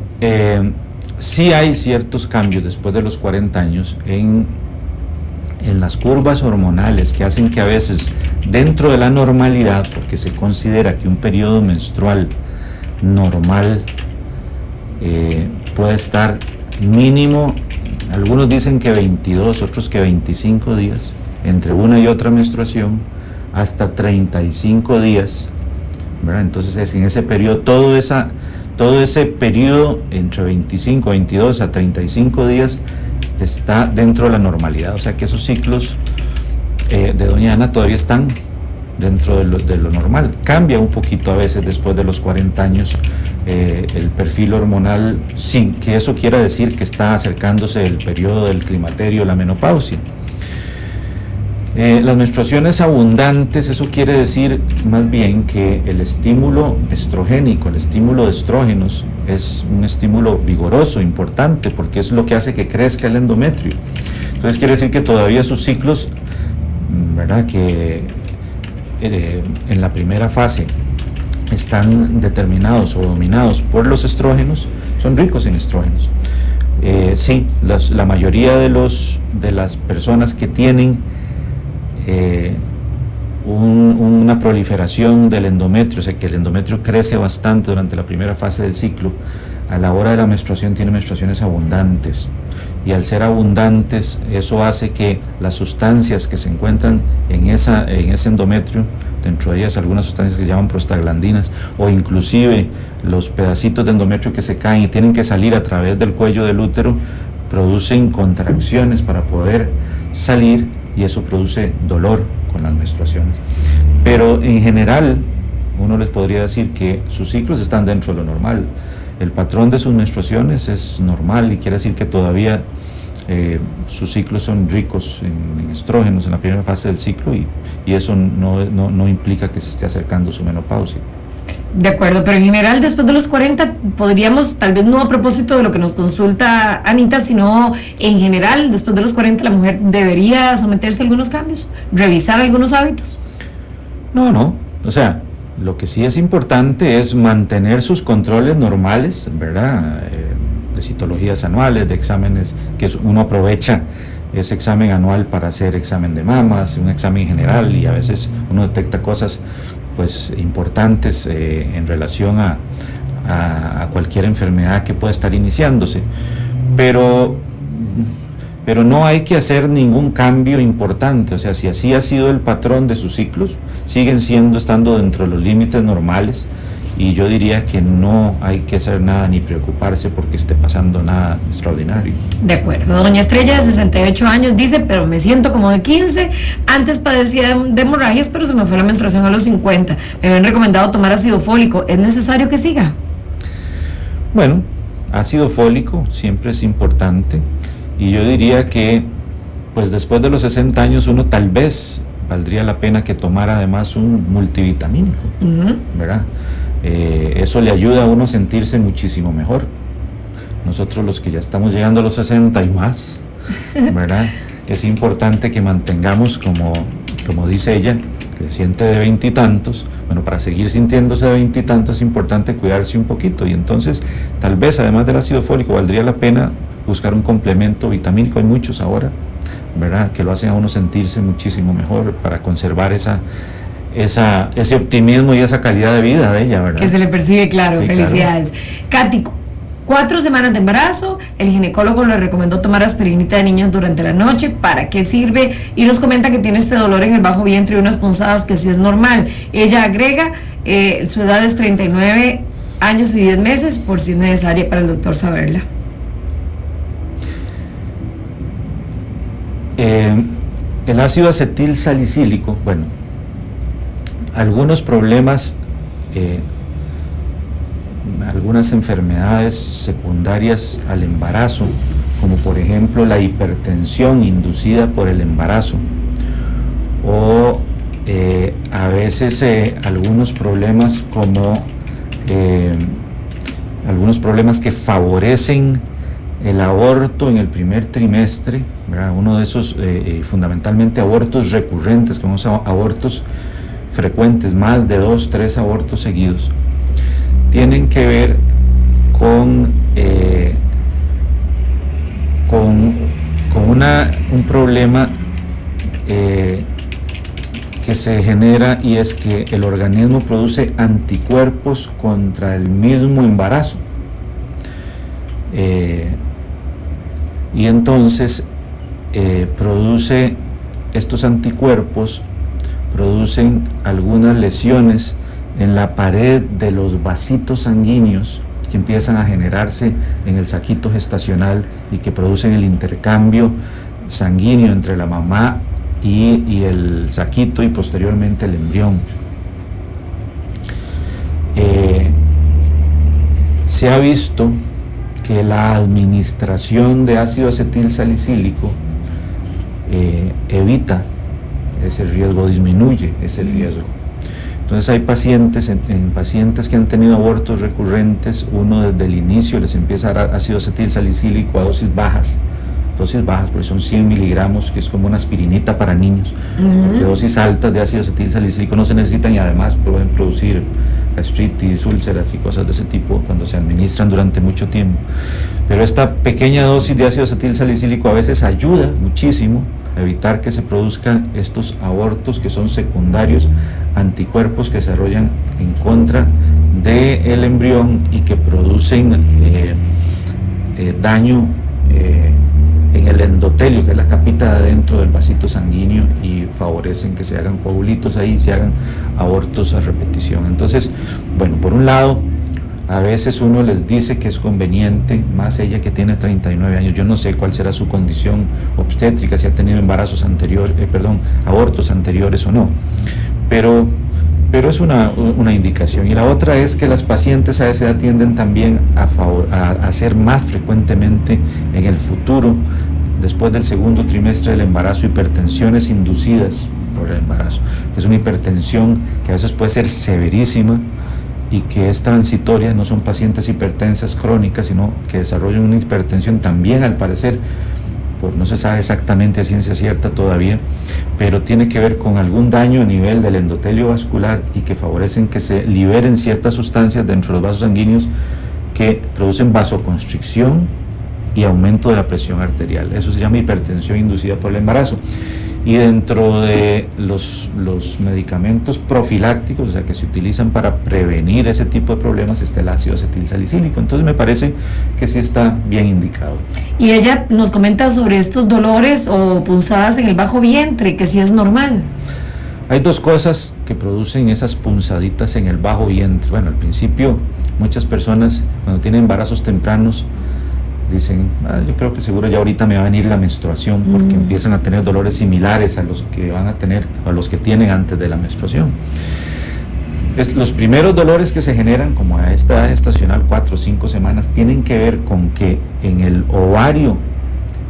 sí hay ciertos cambios después de los 40 años en las curvas hormonales que hacen que a veces dentro de la normalidad, porque se considera que un periodo menstrual normal puede estar mínimo, algunos dicen que 22, otros que 25 días entre una y otra menstruación, hasta 35 días, ¿verdad? Entonces en ese periodo, todo ese periodo entre 25, 22 a 35 días está dentro de la normalidad, o sea que esos ciclos de doña Ana todavía están dentro de lo normal. Cambia un poquito a veces después de los 40 años el perfil hormonal, sin que eso quiera decir que está acercándose el periodo del climaterio, la menopausia. Las menstruaciones abundantes, eso quiere decir más bien que el estímulo estrogénico, el estímulo de estrógenos, es un estímulo vigoroso, importante, porque es lo que hace que crezca el endometrio. Entonces quiere decir que todavía sus ciclos, ¿verdad?, que en la primera fase están determinados o dominados por los estrógenos, son ricos en estrógenos. Sí, la mayoría de las personas que tienen una proliferación del endometrio, o sea que el endometrio crece bastante durante la primera fase del ciclo, a la hora de la menstruación tiene menstruaciones abundantes y al ser abundantes, eso hace que las sustancias que se encuentran en ese endometrio, dentro de ellas algunas sustancias que se llaman prostaglandinas, o inclusive los pedacitos de endometrio que se caen y tienen que salir a través del cuello del útero, producen contracciones para poder salir, y eso produce dolor con las menstruaciones. Pero en general, uno les podría decir que sus ciclos están dentro de lo normal. El patrón de sus menstruaciones es normal y quiere decir que todavía sus ciclos son ricos en estrógenos en la primera fase del ciclo, y eso no implica que se esté acercando su menopausia. De acuerdo, pero en general después de los 40 podríamos, tal vez no a propósito de lo que nos consulta Anita, sino en general después de los 40 la mujer debería someterse a algunos cambios, revisar algunos hábitos. No, o sea, lo que sí es importante es mantener sus controles normales, ¿verdad? De citologías anuales, de exámenes que uno aprovecha ese examen anual para hacer examen de mamas, un examen general, y a veces uno detecta cosas pues importantes en relación a cualquier enfermedad que pueda estar iniciándose, pero no hay que hacer ningún cambio importante. O sea, si así ha sido el patrón de sus ciclos, siguen estando dentro de los límites normales, y yo diría que no hay que hacer nada ni preocuparse porque esté pasando nada extraordinario. De acuerdo. Doña Estrella, de 68 años, dice, pero me siento como de 15, antes padecía de hemorragias, pero se me fue la menstruación a los 50, me habían recomendado tomar ácido fólico, ¿es necesario que siga? Bueno, ácido fólico siempre es importante, y yo diría que pues después de los 60 años uno tal vez valdría la pena que tomara además un multivitamínico, ¿verdad? Eso le ayuda a uno a sentirse muchísimo mejor. Nosotros los que ya estamos llegando a los 60 y más, ¿verdad? Es importante que mantengamos, como dice ella, que se siente de 20 y tantos. Bueno, para seguir sintiéndose de 20 y tantos es importante cuidarse un poquito, y entonces tal vez además del ácido fólico valdría la pena buscar un complemento vitamínico. Hay muchos ahora, ¿verdad?, que lo hacen a uno sentirse muchísimo mejor para conservar ese optimismo y esa calidad de vida de ella, ¿verdad? Que se le percibe, claro. Sí, felicidades. Claro. Katy, 4 semanas de embarazo, el ginecólogo le recomendó tomar aspirinita de niños durante la noche. ¿Para qué sirve? Y nos comenta que tiene este dolor en el bajo vientre y unas punzadas que sí es normal. Ella agrega, su edad es 39 años y 10 meses, por si es necesaria para el doctor saberla. El ácido acetil salicílico, bueno, algunos problemas, algunas enfermedades secundarias al embarazo, como por ejemplo la hipertensión inducida por el embarazo, o a veces algunos problemas como algunos problemas que favorecen el aborto en el primer trimestre, ¿verdad? Uno de esos fundamentalmente abortos recurrentes, como son abortos frecuentes, más de 2, 3 abortos seguidos, tienen que ver con un problema que se genera, y es que el organismo produce anticuerpos contra el mismo embarazo, y entonces produce estos anticuerpos, producen algunas lesiones en la pared de los vasitos sanguíneos que empiezan a generarse en el saquito gestacional y que producen el intercambio sanguíneo entre la mamá y el saquito y posteriormente el embrión. Se ha visto que la administración de ácido acetil salicílico evita ese riesgo, disminuye ese riesgo. Entonces hay pacientes, en pacientes que han tenido abortos recurrentes, uno desde el inicio les empieza a dar ácido acetil salicílico a dosis bajas porque son 100 miligramos, que es como una aspirinita para niños, porque dosis altas de ácido acetil salicílico no se necesitan, y además pueden producir gastritis, úlceras y cosas de ese tipo cuando se administran durante mucho tiempo. Pero esta pequeña dosis de ácido acetil salicílico a veces ayuda muchísimo a evitar que se produzcan estos abortos, que son secundarios, anticuerpos que se desarrollan en contra del embrión y que producen daño en el endotelio, que es la capita de adentro del vasito sanguíneo, y favorecen que se hagan coagulitos ahí, se hagan abortos a repetición. Entonces, bueno, por un lado, a veces uno les dice que es conveniente, más ella que tiene 39 años, yo no sé cuál será su condición obstétrica, si ha tenido abortos anteriores o no, pero es una indicación. Y la otra es que las pacientes a esa edad tienden también a hacer más frecuentemente en el futuro, después del segundo trimestre del embarazo, hipertensiones inducidas por el embarazo, que es una hipertensión que a veces puede ser severísima y que es transitoria. No son pacientes hipertensas crónicas, sino que desarrollan una hipertensión también, al parecer, no se sabe exactamente a ciencia cierta todavía, pero tiene que ver con algún daño a nivel del endotelio vascular y que favorecen que se liberen ciertas sustancias dentro de los vasos sanguíneos que producen vasoconstricción y aumento de la presión arterial. Eso se llama hipertensión inducida por el embarazo. Y dentro de los medicamentos profilácticos, o sea, que se utilizan para prevenir ese tipo de problemas, está el ácido acetilsalicílico. Entonces me parece que sí está bien indicado. Y ella nos comenta sobre estos dolores o punzadas en el bajo vientre, que sí es normal. Hay dos cosas que producen esas punzaditas en el bajo vientre. Bueno, al principio muchas personas, cuando tienen embarazos tempranos, dicen, yo creo que seguro ya ahorita me va a venir la menstruación, porque empiezan a tener dolores similares a los que van a tener, a los que tienen antes de la menstruación. Los primeros dolores que se generan, como a esta edad estacional, 4 o 5 semanas, tienen que ver con que en el ovario,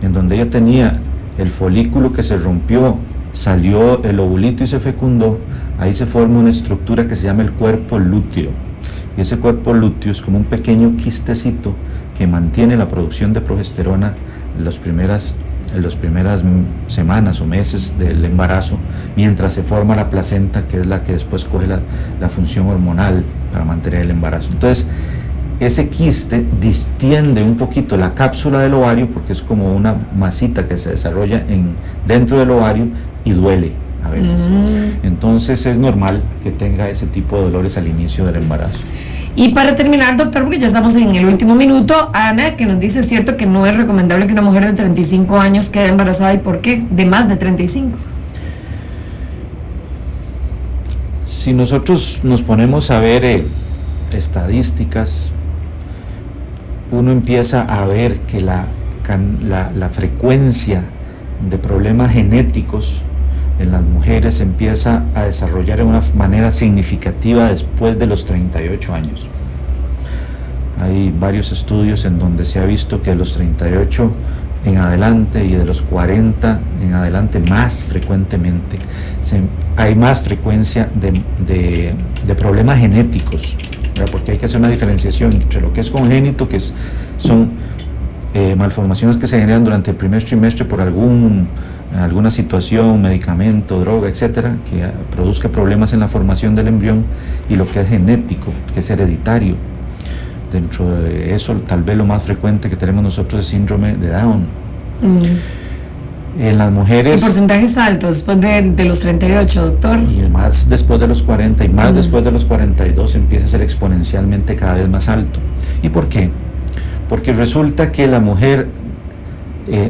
en donde ella tenía el folículo que se rompió, salió el ovulito y se fecundó, ahí se forma una estructura que se llama el cuerpo lúteo. Y ese cuerpo lúteo es como un pequeño quistecito que mantiene la producción de progesterona en las primeras semanas o meses del embarazo, mientras se forma la placenta, que es la que después coge la función hormonal para mantener el embarazo. Entonces, ese quiste distiende un poquito la cápsula del ovario, porque es como una masita que se desarrolla dentro del ovario y duele a veces. Entonces es normal que tenga ese tipo de dolores al inicio del embarazo. Y para terminar, doctor, porque ya estamos en el último minuto, Ana, que nos dice, ¿es cierto que no es recomendable que una mujer de 35 años quede embarazada? ¿Y por qué? De más de 35. Si nosotros nos ponemos a ver estadísticas, uno empieza a ver que la frecuencia de problemas genéticos en las mujeres empieza a desarrollar de una manera significativa después de los 38 años. Hay varios estudios en donde se ha visto que de los 38 en adelante y de los 40 en adelante más frecuentemente hay más frecuencia de problemas genéticos, ¿verdad? Porque hay que hacer una diferenciación entre lo que es congénito, que son malformaciones que se generan durante el primer trimestre por alguna situación, medicamento, droga, etcétera, que produzca problemas en la formación del embrión, y lo que es genético, que es hereditario. Dentro de eso, tal vez lo más frecuente que tenemos nosotros es síndrome de Down. En las mujeres... ¿Y porcentajes altos después de los 38, doctor? Y más después de los 40 y más después de los 42 empieza a ser exponencialmente cada vez más alto. ¿Y por qué? Porque resulta que la mujer,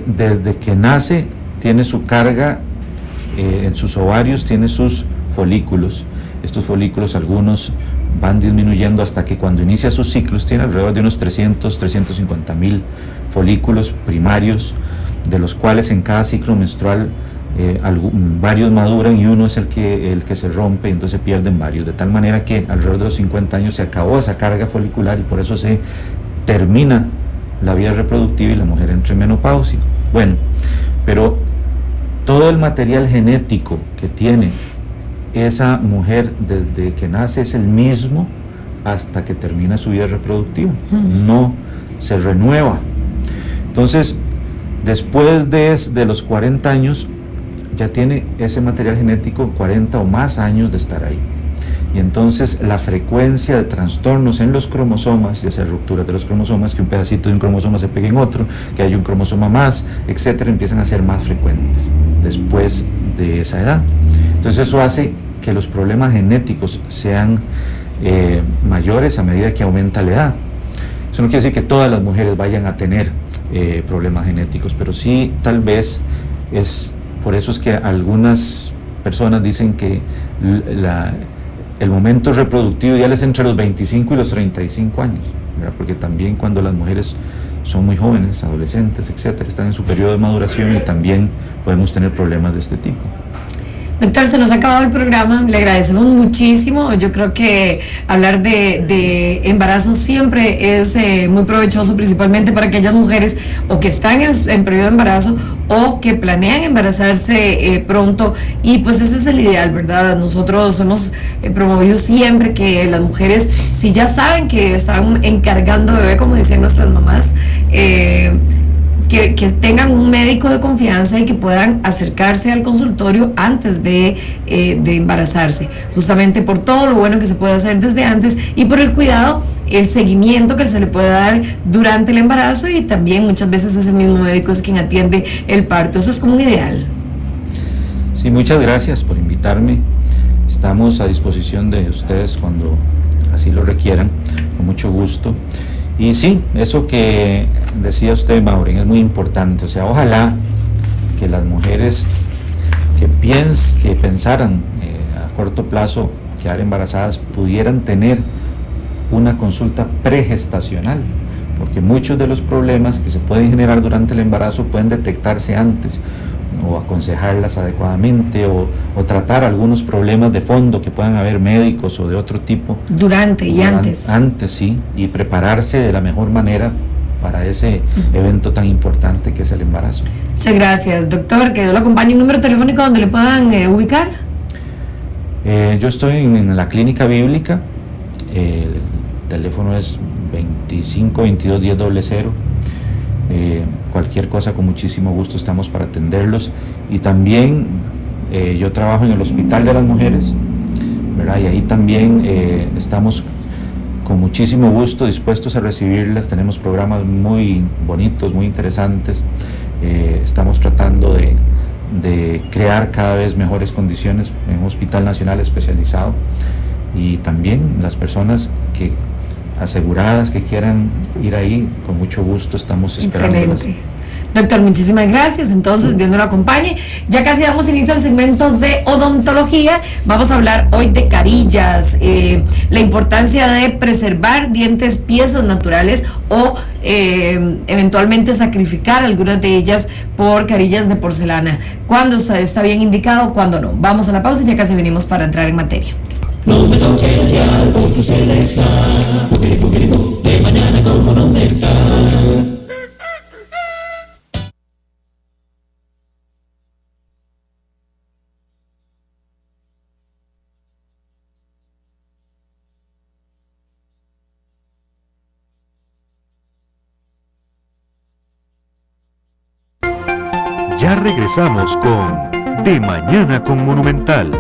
desde que nace, tiene su carga en sus ovarios, tiene sus folículos. Estos folículos, algunos van disminuyendo hasta que cuando inicia sus ciclos tiene alrededor de unos 350.000 folículos primarios, de los cuales en cada ciclo menstrual varios maduran y uno es el que se rompe, y entonces se pierden varios, de tal manera que alrededor de los 50 años se acabó esa carga folicular y por eso se termina la vida reproductiva y la mujer entra en menopausia. Bueno, pero todo el material genético que tiene esa mujer desde que nace es el mismo hasta que termina su vida reproductiva, no se renueva. Entonces, después de los 40 años, ya tiene ese material genético 40 o más años de estar ahí. Y entonces la frecuencia de trastornos en los cromosomas, ya sea rupturas de los cromosomas, que un pedacito de un cromosoma se pegue en otro, que haya un cromosoma más, etcétera, empiezan a ser más frecuentes después de esa edad. Entonces eso hace que los problemas genéticos sean mayores a medida que aumenta la edad. Eso no quiere decir que todas las mujeres vayan a tener problemas genéticos, pero sí tal vez por eso es que algunas personas dicen que el momento reproductivo ideal es entre los 25 y los 35 años, ¿verdad? Porque también cuando las mujeres son muy jóvenes, adolescentes, etcétera, están en su periodo de maduración y también podemos tener problemas de este tipo. Doctor, se nos ha acabado el programa, le agradecemos muchísimo. Yo creo que hablar de embarazo siempre es muy provechoso, principalmente para aquellas mujeres o que están en periodo de embarazo o que planean embarazarse pronto, y pues ese es el ideal, ¿verdad? Nosotros hemos promovido siempre que las mujeres, si ya saben que están encargando bebé, como decían nuestras mamás, que tengan un médico de confianza y que puedan acercarse al consultorio antes de embarazarse, justamente por todo lo bueno que se puede hacer desde antes y por el cuidado, el seguimiento que se le puede dar durante el embarazo, y también muchas veces ese mismo médico es quien atiende el parto. Eso es como un ideal. Sí, muchas gracias por invitarme. Estamos a disposición de ustedes cuando así lo requieran, con mucho gusto. Y sí, eso que decía usted, Maureen, es muy importante. O sea, ojalá que las mujeres que pensaran a corto plazo quedar embarazadas pudieran tener una consulta pregestacional, porque muchos de los problemas que se pueden generar durante el embarazo pueden detectarse antes, o aconsejarlas adecuadamente, o tratar algunos problemas de fondo que puedan haber médicos o de otro tipo. Durante y antes. Antes, sí, y prepararse de la mejor manera para ese evento tan importante que es el embarazo. Muchas gracias, doctor. Que Dios lo acompañe. ¿Un número telefónico donde le puedan ubicar? Yo estoy en la Clínica Bíblica. El teléfono es 25 22 10 00. Cualquier cosa, con muchísimo gusto estamos para atenderlos. Y también yo trabajo en el Hospital de las Mujeres, ¿verdad? Y ahí también estamos con muchísimo gusto dispuestos a recibirlas. Tenemos programas muy bonitos, muy interesantes. Estamos tratando de crear cada vez mejores condiciones en un hospital nacional especializado, y también las personas aseguradas que quieran ir ahí, con mucho gusto estamos esperándolas. Excelente. Doctor, muchísimas gracias. Entonces, Dios nos lo acompañe. Ya casi damos inicio al segmento de odontología. Vamos a hablar hoy de carillas, la importancia de preservar dientes, piezas naturales, o eventualmente sacrificar algunas de ellas por carillas de porcelana. ¿Cuándo está bien indicado? ¿Cuándo no? Vamos a la pausa y ya casi venimos para entrar en materia. No me toques el dial porque usted está de mañana con Monumental. Ya regresamos con De Mañana con Monumental.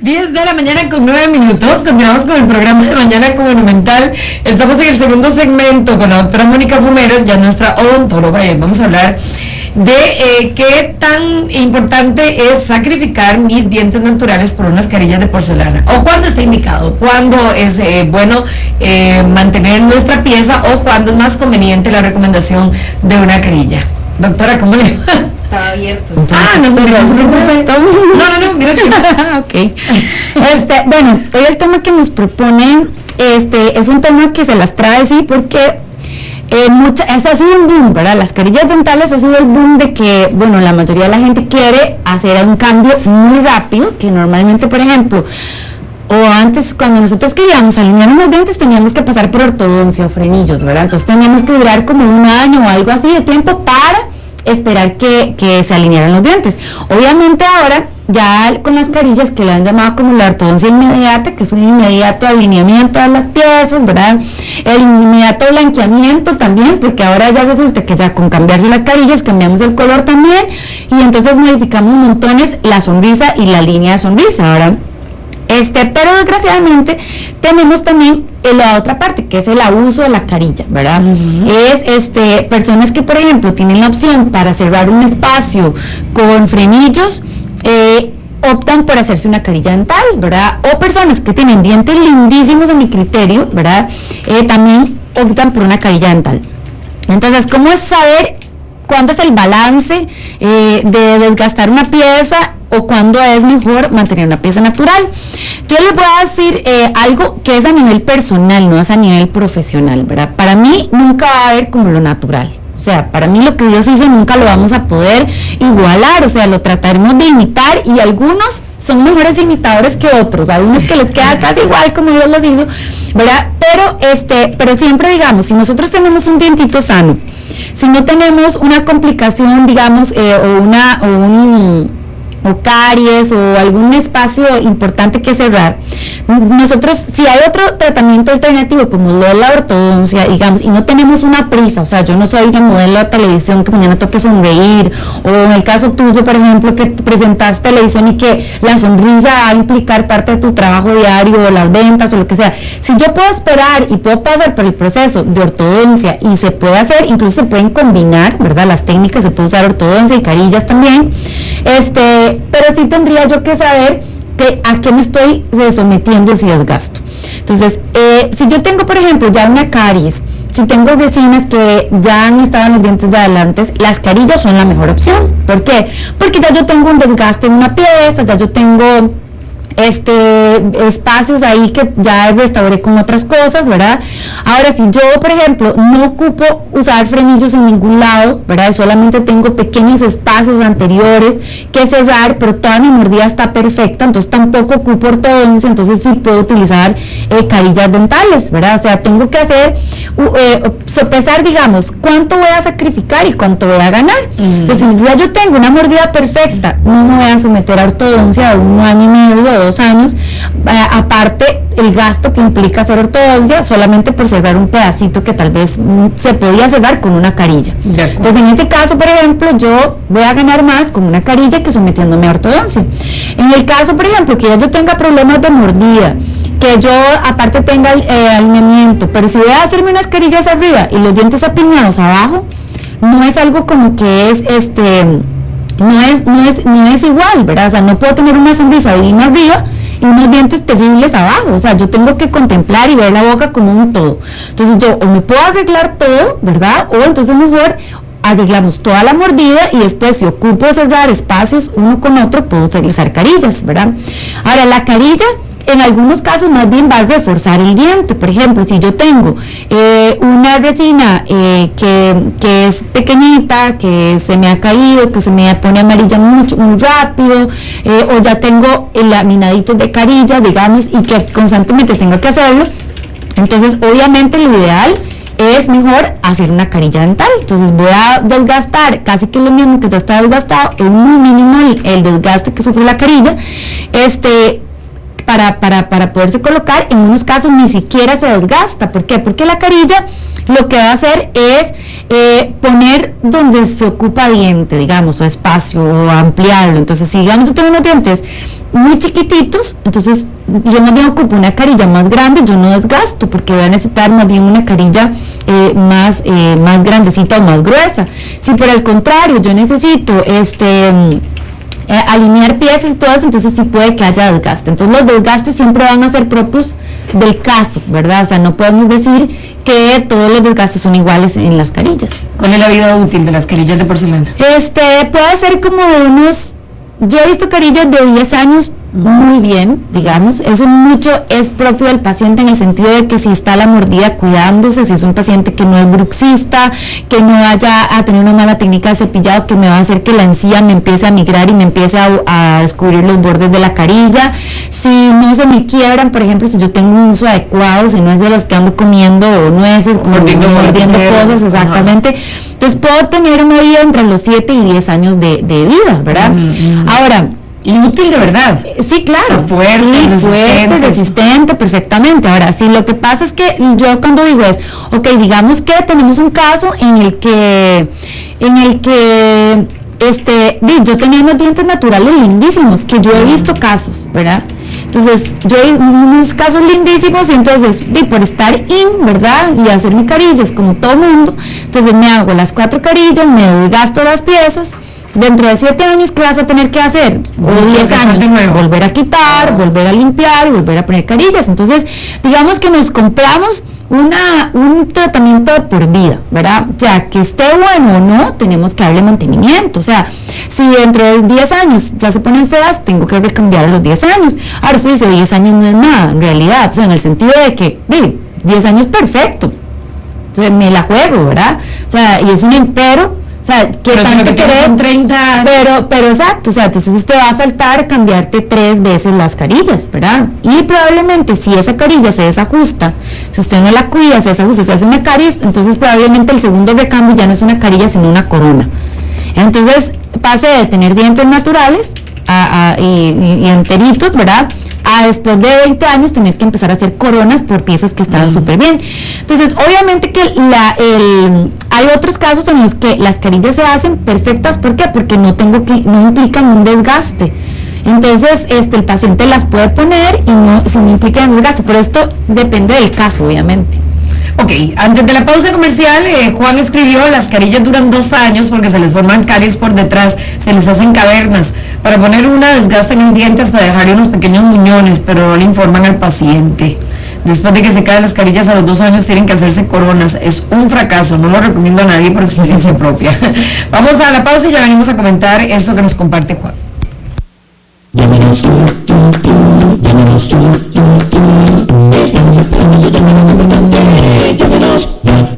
De la mañana con 9 minutos, continuamos con el programa de Mañana con Monumental. Estamos en el segundo segmento con la doctora Mónica Fumero, ya nuestra odontóloga, y hoy vamos a hablar de qué tan importante es sacrificar mis dientes naturales por unas carillas de porcelana, o cuándo está indicado, cuándo es bueno mantener nuestra pieza, o cuándo es más conveniente la recomendación de una carilla. Doctora, ¿cómo le va? Estaba abierto. No se preocupe. No, mira que... Ok. Bueno, hoy el tema que nos proponen es un tema que se las trae, sí, porque ha sido un boom, ¿verdad? Las carillas dentales ha sido el boom de que, bueno, la mayoría de la gente quiere hacer un cambio muy rápido, que normalmente, por ejemplo, o antes, cuando nosotros queríamos alinear unos dientes, teníamos que pasar por ortodoncia o frenillos, ¿verdad? Entonces teníamos que durar como un año o algo así de tiempo para esperar que se alinearan los dientes. Obviamente ahora, ya con las carillas que le han llamado como la ortodoncia inmediata, que es un inmediato alineamiento de las piezas, ¿verdad? El inmediato blanqueamiento también, porque ahora ya resulta que ya con cambiarse las carillas cambiamos el color también, y entonces modificamos montones la sonrisa y la línea de sonrisa. Ahora, pero desgraciadamente tenemos también la otra parte, que es el abuso de la carilla, ¿verdad? Es personas que, por ejemplo, tienen la opción para cerrar un espacio con frenillos, optan por hacerse una carilla dental, ¿verdad? O personas que tienen dientes lindísimos, a mi criterio, ¿verdad? También optan por una carilla dental. Entonces, ¿cómo es saber cuándo es el balance de desgastar una pieza o cuándo es mejor mantener una pieza natural? Yo les voy a decir algo que es a nivel personal, no es a nivel profesional, ¿verdad? Para mí nunca va a haber como lo natural. O sea, para mí lo que Dios hizo nunca lo vamos a poder igualar, o sea, lo trataremos de imitar, y algunos son mejores imitadores que otros, hay unos que les queda casi igual como Dios los hizo, ¿verdad? Pero siempre, digamos, si nosotros tenemos un dientito sano, si no tenemos una complicación, digamos, o caries o algún espacio importante que cerrar, nosotros, si hay otro tratamiento alternativo como lo de la ortodoncia, digamos, y no tenemos una prisa, o sea, yo no soy una modelo de televisión que mañana toque sonreír, o en el caso tuyo, por ejemplo, que presentas televisión y que la sonrisa va a implicar parte de tu trabajo diario, o las ventas, o lo que sea. Si yo puedo esperar y puedo pasar por el proceso de ortodoncia, y se puede hacer, incluso se pueden combinar, ¿verdad? Las técnicas, se puede usar ortodoncia y carillas también, pero sí tendría yo que saber a qué me estoy sometiendo si desgasto. Entonces, si yo tengo, por ejemplo, ya una caries, si tengo vecinas que ya han estado en los dientes de adelante, las carillas son la mejor opción. ¿Por qué? Porque ya yo tengo un desgaste en una pieza, ya yo tengo espacios ahí que ya restauré con otras cosas, ¿verdad? Ahora, si yo, por ejemplo, no ocupo usar frenillos en ningún lado, ¿verdad? Solamente tengo pequeños espacios anteriores que cerrar, pero toda mi mordida está perfecta, entonces tampoco ocupo ortodoncia, entonces sí puedo utilizar carillas dentales, ¿verdad? O sea, tengo que hacer, sopesar, digamos, cuánto voy a sacrificar y cuánto voy a ganar. Entonces, si ya yo tengo una mordida perfecta, no me voy a someter a ortodoncia de 1 año y medio o 2 años, aparte el gasto que implica hacer ortodoncia solamente por cerrar un pedacito que tal vez se podía cerrar con una carilla. Entonces, en este caso, por ejemplo, yo voy a ganar más con una carilla que sometiéndome a ortodoncia. En el caso, por ejemplo, que yo tenga problemas de mordida, que yo aparte tenga alineamiento, pero si voy a hacerme unas carillas arriba y los dientes apiñados abajo, no es algo como que es no es igual, ¿verdad? O sea, no puedo tener una sonrisa divina arriba y unos dientes terribles abajo. O sea, yo tengo que contemplar y ver la boca como un todo. Entonces yo o me puedo arreglar todo, ¿verdad? O entonces mejor arreglamos toda la mordida y después, si ocupo cerrar espacios uno con otro, puedo utilizar carillas, ¿verdad? Ahora, la carilla en algunos casos más bien va a reforzar el diente. Por ejemplo, si yo tengo una resina que es pequeñita, que se me ha caído, que se me pone amarilla muy rápido, o ya tengo laminaditos de carilla, digamos, y que constantemente tengo que hacerlo, entonces obviamente lo ideal es mejor hacer una carilla dental. Entonces voy a desgastar casi que lo mismo que ya está desgastado, es muy mínimo el desgaste que sufre la carilla, para poderse colocar. En unos casos ni siquiera se desgasta. ¿Por qué? Porque la carilla lo que va a hacer es poner donde se ocupa diente, digamos, o espacio, o ampliarlo. Entonces, si digamos yo tengo unos dientes muy chiquititos, entonces yo más bien ocupo una carilla más grande, yo no desgasto, porque voy a necesitar más bien una carilla más grandecita o más gruesa. Si por el contrario yo necesito alinear piezas y todo eso, entonces sí puede que haya desgaste. Entonces los desgastes siempre van a ser propios del caso, ¿verdad? O sea, no podemos decir que todos los desgastes son iguales en las carillas. ¿Cuál es la vida útil de las carillas de porcelana? Puede ser como de unos, yo he visto carillas de 10 años muy bien, digamos. Eso mucho es propio del paciente en el sentido de que si está la mordida cuidándose, si es un paciente que no es bruxista, que no vaya a tener una mala técnica de cepillado que me va a hacer que la encía me empiece a migrar y me empiece a descubrir los bordes de la carilla. Si no se me quiebran, por ejemplo, si yo tengo un uso adecuado, si no es de los que ando comiendo nueces, mordiendo cosas, exactamente. Ajá. Entonces puedo tener una vida entre los 7 y 10 años de vida, ¿verdad? Ahora, y útil de verdad. Sí, claro. O sea, fuerte, resistente, perfectamente. Ahora, sí, lo que pasa es que yo cuando digo es, ok, digamos que tenemos un caso en el que yo tenía unos dientes naturales lindísimos, que yo he visto casos, ¿verdad? Entonces, yo he unos casos lindísimos y entonces, por estar ¿verdad? Y hacerme carillas como todo mundo, entonces me hago las 4 carillas, me desgasto las piezas. Dentro de 7 años, ¿qué vas a tener que hacer? O 10 años, volver a quitar, volver a limpiar y volver a poner carillas. Entonces, digamos que nos compramos un tratamiento de por vida, ¿verdad? O sea, que esté bueno o no, tenemos que darle mantenimiento. O sea, si dentro de 10 años ya se ponen feas, tengo que recambiar a los 10 años. Ahora sí, dice 10 años no es nada, en realidad. O sea, en el sentido de que, 10 años perfecto. Entonces, me la juego, ¿verdad? O sea, y es un impero. O sea, ¿qué tanto querés? 30 años. Pero exacto, o sea, entonces te va a faltar cambiarte 3 veces las carillas, ¿verdad? Y probablemente si esa carilla se desajusta, si usted no la cuida, se desajusta, se hace una caries, entonces probablemente el segundo recambio ya no es una carilla, sino una corona. Entonces pase de tener dientes naturales y enteritos, ¿verdad? A después de 20 años tener que empezar a hacer coronas por piezas que estaban súper bien. Entonces, obviamente que hay otros casos en los que las carillas se hacen perfectas. ¿Por qué? Porque no implican un desgaste. Entonces, el paciente las puede poner y no implica un desgaste. Pero esto depende del caso, obviamente. Ok, antes de la pausa comercial, Juan escribió, las carillas duran 2 años porque se les forman caries por detrás, se les hacen cavernas. Para poner una desgastan el diente hasta dejarle unos pequeños muñones, pero no le informan al paciente. Después de que se caen las carillas a los 2 años tienen que hacerse coronas. Es un fracaso, no lo recomiendo a nadie por experiencia propia. Vamos a la pausa y ya venimos a comentar esto que nos comparte Juan. Llámenos llámenos estamos esperando su llamada, es importante, llámenos ya.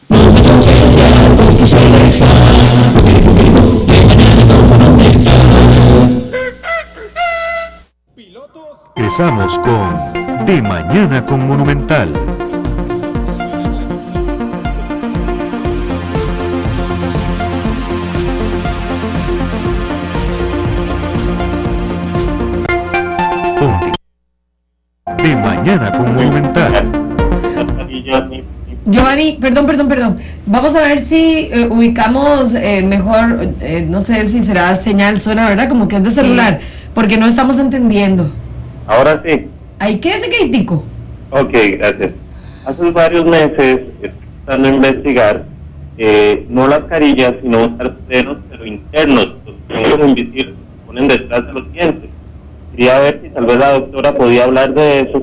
No me toque ya, porque usted está, de mañana todo Monumental. Regresamos con De Mañana con Monumental. De Mañana con Monumental. Giovanni, perdón. Vamos a ver si ubicamos mejor, no sé si será señal, suena, ¿verdad? Como que es de celular, porque no estamos entendiendo. Ahora sí. Ahí quédese quietico. Ok, gracias. Hace varios meses empezando a investigar, no las carillas, sino usar frenos, pero internos, los frenos invisibles que se ponen detrás de los dientes. Quería ver si tal vez la doctora podía hablar de eso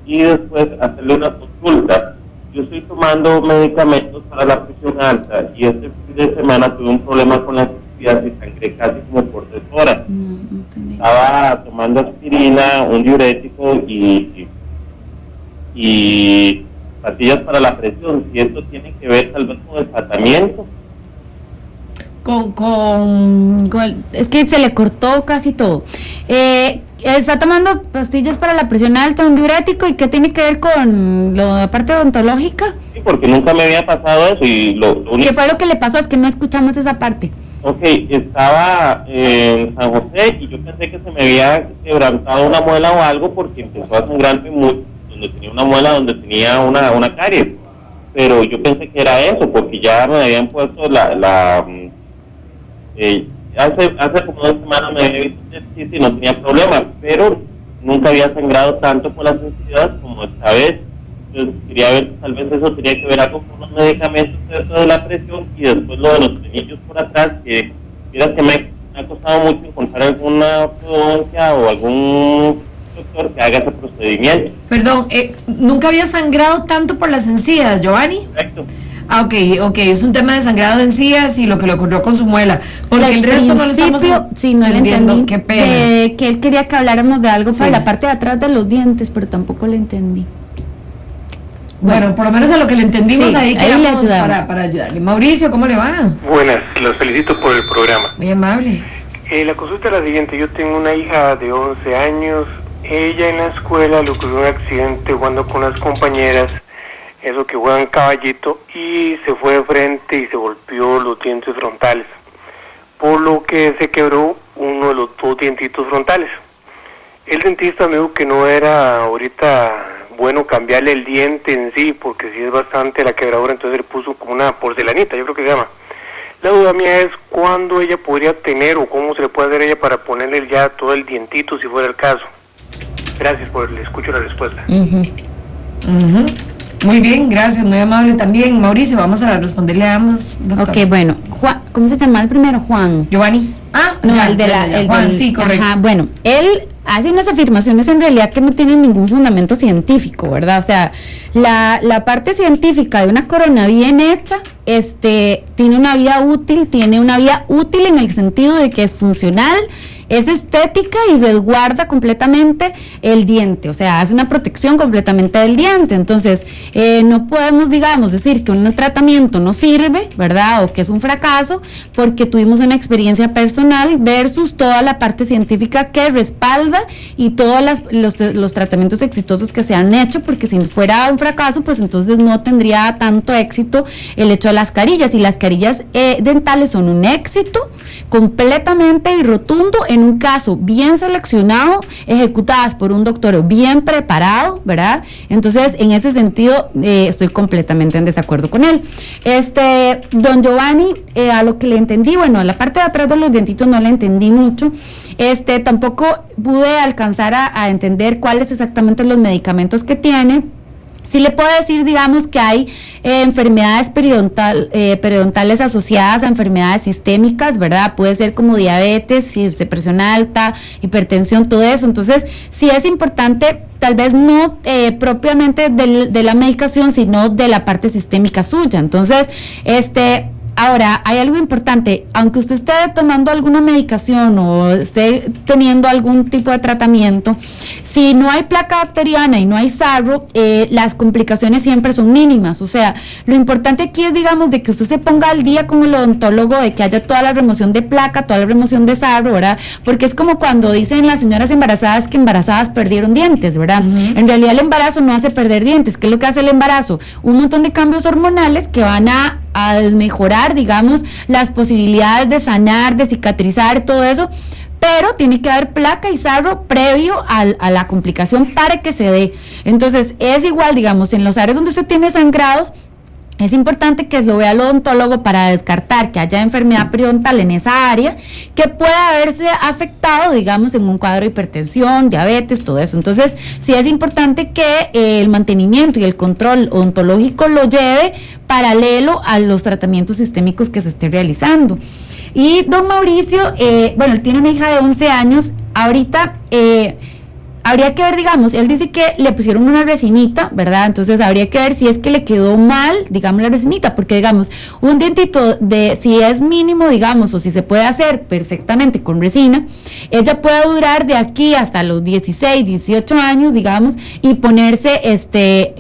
y después hacerle una consulta. Yo estoy tomando medicamentos para la presión alta y este fin de semana tuve un problema con la sensibilidad y sangré casi como por 3 horas. Estaba tomando aspirina, un diurético y pastillas para la presión. Si esto tiene que ver tal vez con el tratamiento. Es que se le cortó casi todo. Está tomando pastillas para la presión alta, un diurético, ¿y qué tiene que ver con la parte odontológica? Sí, porque nunca me había pasado eso y lo único... ¿Qué fue lo que le pasó? Es que no escuchamos esa parte. Ok, estaba en San José y yo pensé que se me había quebrantado una muela o algo porque empezó a sangrarme mucho, donde tenía una muela, donde tenía una caries, pero yo pensé que era eso, porque ya me habían puesto hace como 2 semanas me había visto y no tenía problemas, pero nunca había sangrado tanto por la sensibilidad como esta vez. Entonces quería ver, tal vez eso tenía que ver algo con los medicamentos de la presión y después lo de los frenillos por atrás, que mira que me ha costado mucho encontrar alguna ortodoncia o algún doctor que haga ese procedimiento. Perdón, ¿nunca había sangrado tanto por las encías, Giovanni? Correcto. Ah, ok, es un tema de sangrado de encías y lo que le ocurrió con su muela, porque el resto no lo estamos sí, no entendiendo. entendí. Qué pena. Que él quería que habláramos de algo Sí. para la parte de atrás de los dientes, pero tampoco le entendí. Bueno, por lo menos a lo que le entendimos Sí, ahí ahí quedamos le ayudamos. para ayudarle. Mauricio, ¿cómo le va? Buenas, los felicito por el programa. Muy amable. La consulta es la siguiente, yo tengo una hija de 11 años, ella en la escuela le ocurrió un accidente jugando con las compañeras, eso que juegan caballito, y se fue de frente y se golpeó los dientes frontales, por lo que se quebró uno de los dos dientitos frontales. El dentista me dijo que no era ahorita bueno cambiarle el diente en sí, porque sí es bastante la quebradura, entonces le puso como una porcelanita, yo creo que se llama. La duda mía es cuándo ella podría tener o cómo se le puede hacer a ella para ponerle ya todo el dientito si fuera el caso. Gracias le escucho la respuesta. Muy bien, gracias, muy amable también. Mauricio, vamos a responderle a ambos, doctor. Ok, bueno, Juan, ¿cómo se llama el primero? Juan. Giovanni. Ah, No, ya, el de ya, la... Juan, sí, correcto. Ajá, bueno, él hace unas afirmaciones en realidad que no tienen ningún fundamento científico, ¿verdad? O sea, la parte científica de una corona bien hecha, tiene una vida útil en el sentido de que es funcional, es estética y resguarda completamente el diente, o sea, hace una protección completamente del diente. Entonces, no podemos, digamos, decir que un tratamiento no sirve, ¿verdad? O que es un fracaso, porque tuvimos una experiencia personal versus toda la parte científica que respalda y todos los tratamientos exitosos que se han hecho, porque si fuera un fracaso, pues entonces no tendría tanto éxito el hecho de las carillas, y las carillas dentales son un éxito completamente y rotundo en un caso bien seleccionado, ejecutadas por un doctor bien preparado, ¿verdad? Entonces, en ese sentido, estoy completamente en desacuerdo con él. Don Giovanni, a lo que le entendí, bueno, a la parte de atrás de los dientitos no le entendí mucho, tampoco pude alcanzar a entender cuáles exactamente los medicamentos que tiene. Sí le puedo decir, digamos, que hay enfermedades periodontales asociadas a enfermedades sistémicas, ¿verdad? Puede ser como diabetes, presión alta, hipertensión, todo eso. Entonces, sí es importante, tal vez no propiamente de la medicación, sino de la parte sistémica suya. Entonces, ahora, hay algo importante, aunque usted esté tomando alguna medicación o esté teniendo algún tipo de tratamiento, si no hay placa bacteriana y no hay sarro, las complicaciones siempre son mínimas. O sea, lo importante aquí es, digamos, de que usted se ponga al día con el odontólogo, de que haya toda la remoción de placa, toda la remoción de sarro, ¿verdad? Porque es como cuando dicen las señoras embarazadas que embarazadas perdieron dientes, ¿verdad? En realidad el embarazo no hace perder dientes. ¿Qué es lo que hace el embarazo? Un montón de cambios hormonales que van a mejorar, digamos, las posibilidades de sanar, de cicatrizar, todo eso, pero tiene que haber placa y sarro previo a la complicación para que se dé. Entonces, es igual, digamos, en los áreas donde usted tiene sangrados, es importante que lo vea el odontólogo para descartar que haya enfermedad periodontal en esa área que pueda haberse afectado, digamos, en un cuadro de hipertensión, diabetes, todo eso. Entonces, sí es importante que el mantenimiento y el control odontológico lo lleve paralelo a los tratamientos sistémicos que se esté realizando. Y don Mauricio, bueno, él tiene una hija de 11 años, ahorita... habría que ver, digamos, él dice que le pusieron una resinita, ¿verdad? Entonces habría que ver si es que le quedó mal, digamos, la resinita, porque, digamos, un dientito si es mínimo, digamos, o si se puede hacer perfectamente con resina, ella puede durar de aquí hasta los 16, 18 años, digamos, y ponerse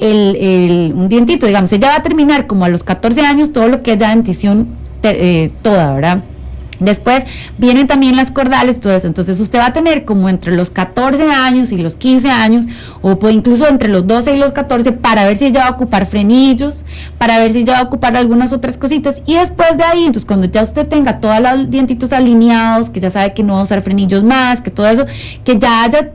un dientito, digamos, ella va a terminar como a los 14 años todo lo que es ya dentición toda, ¿verdad? Después vienen también las cordales, todo eso. Entonces usted va a tener como entre los 14 años y los 15 años, o pues incluso entre los 12 y los 14, para ver si ella va a ocupar frenillos, para ver si ella va a ocupar algunas otras cositas. Y después de ahí, entonces cuando ya usted tenga todos los dientitos alineados, que ya sabe que no va a usar frenillos más, que todo eso, que ya haya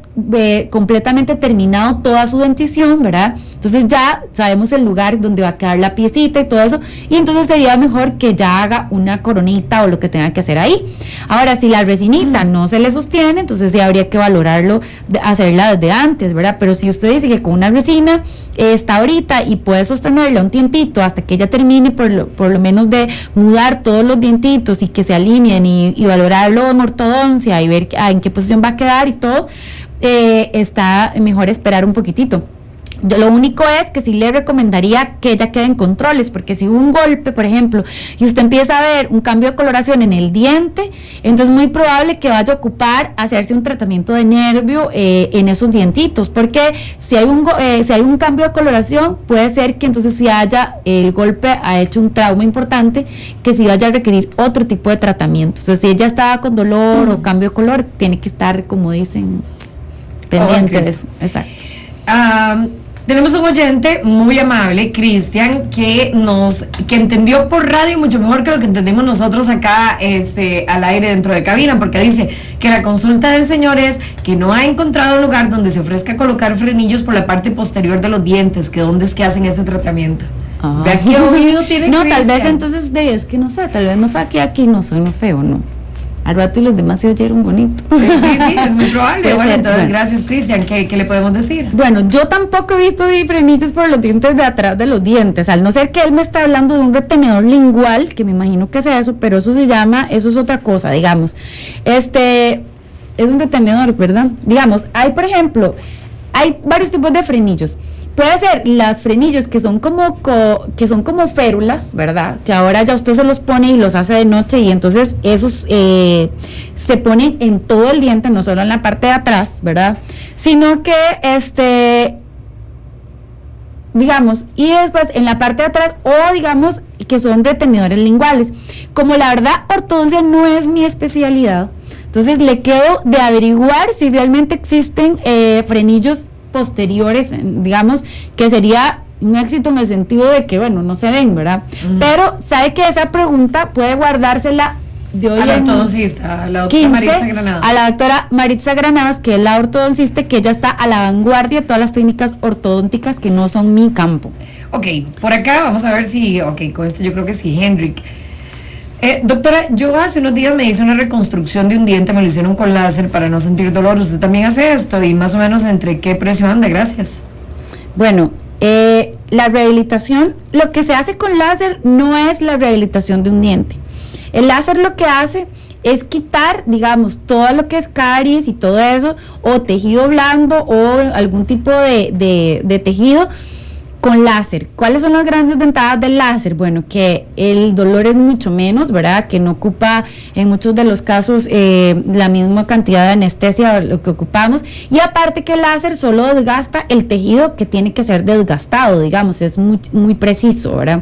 completamente terminado toda su dentición, ¿verdad? Entonces ya sabemos el lugar donde va a quedar la piecita y todo eso, y entonces sería mejor que ya haga una coronita o lo que tenga que hacer ahí. Ahora, si la resinita no se le sostiene, entonces sí habría que valorarlo, hacerla desde antes, ¿verdad? Pero si usted dice que con una resina está ahorita y puede sostenerla un tiempito hasta que ella termine por lo menos de mudar todos los dientitos y que se alineen y valorarlo en ortodoncia y ver en qué posición va a quedar y todo, está mejor esperar un poquitito. Lo único es que sí le recomendaría que ella quede en controles, porque si hubo un golpe, por ejemplo, y usted empieza a ver un cambio de coloración en el diente, entonces es muy probable que vaya a ocupar hacerse un tratamiento de nervio en esos dientitos, porque si hay un cambio de coloración, puede ser que entonces si haya el golpe ha hecho un trauma importante, que si vaya a requerir otro tipo de tratamiento. Entonces, si ella estaba con dolor o cambio de color, tiene que estar, como dicen, pendiente de eso. Exacto. Tenemos un oyente muy amable, Cristian, que entendió por radio mucho mejor que lo que entendemos nosotros acá al aire dentro de cabina, porque dice que la consulta del señor es que no ha encontrado un lugar donde se ofrezca colocar frenillos por la parte posterior de los dientes, que dónde es que hacen este tratamiento. Vea qué oído tiene No, Cristian. tal vez entonces es que no sé, tal vez no fue aquí no soy feo, no. Al rato y los demás se oyeron bonito. Sí, es muy probable. Bueno, entonces, gracias, Cristian. ¿Qué le podemos decir? Bueno, yo tampoco he visto frenillos por los dientes de atrás de los dientes, al no ser que él me está hablando de un retenedor lingual, que me imagino que es eso, pero eso es otra cosa, digamos. Es un retenedor, ¿verdad? Digamos, hay varios tipos de frenillos. Puede ser las frenillos que son como férulas, ¿verdad? Que ahora ya usted se los pone y los hace de noche, y entonces esos se ponen en todo el diente, no solo en la parte de atrás, ¿verdad? Sino que digamos, y después en la parte de atrás, o digamos que son retenedores linguales. Como la verdad ortodoncia no es mi especialidad, entonces le quedo de averiguar si realmente existen frenillos posteriores, digamos, que sería un éxito en el sentido de que, bueno, no se ven, ¿verdad? Pero sabe que esa pregunta puede guardársela de hoy a la ortodoncista, a la doctora Maritza Granados. A la doctora Maritza Granados, que es la ortodoncista, que ella está a la vanguardia de todas las técnicas ortodónticas que no son mi campo. Ok, por acá vamos a ver si, con esto yo creo que sí, Henrik. Doctora, yo hace unos días me hice una reconstrucción de un diente, me lo hicieron con láser para no sentir dolor. ¿Usted también hace esto? Y más o menos, ¿entre qué precio anda? Gracias. Bueno, la rehabilitación, lo que se hace con láser no es la rehabilitación de un diente. El láser lo que hace es quitar, digamos, todo lo que es caries y todo eso, o tejido blando o algún tipo de tejido con láser. ¿Cuáles son las grandes ventajas del láser? Bueno, que el dolor es mucho menos, ¿verdad? Que no ocupa en muchos de los casos la misma cantidad de anestesia lo que ocupamos, y aparte que el láser solo desgasta el tejido que tiene que ser desgastado, digamos, es muy preciso, ¿verdad?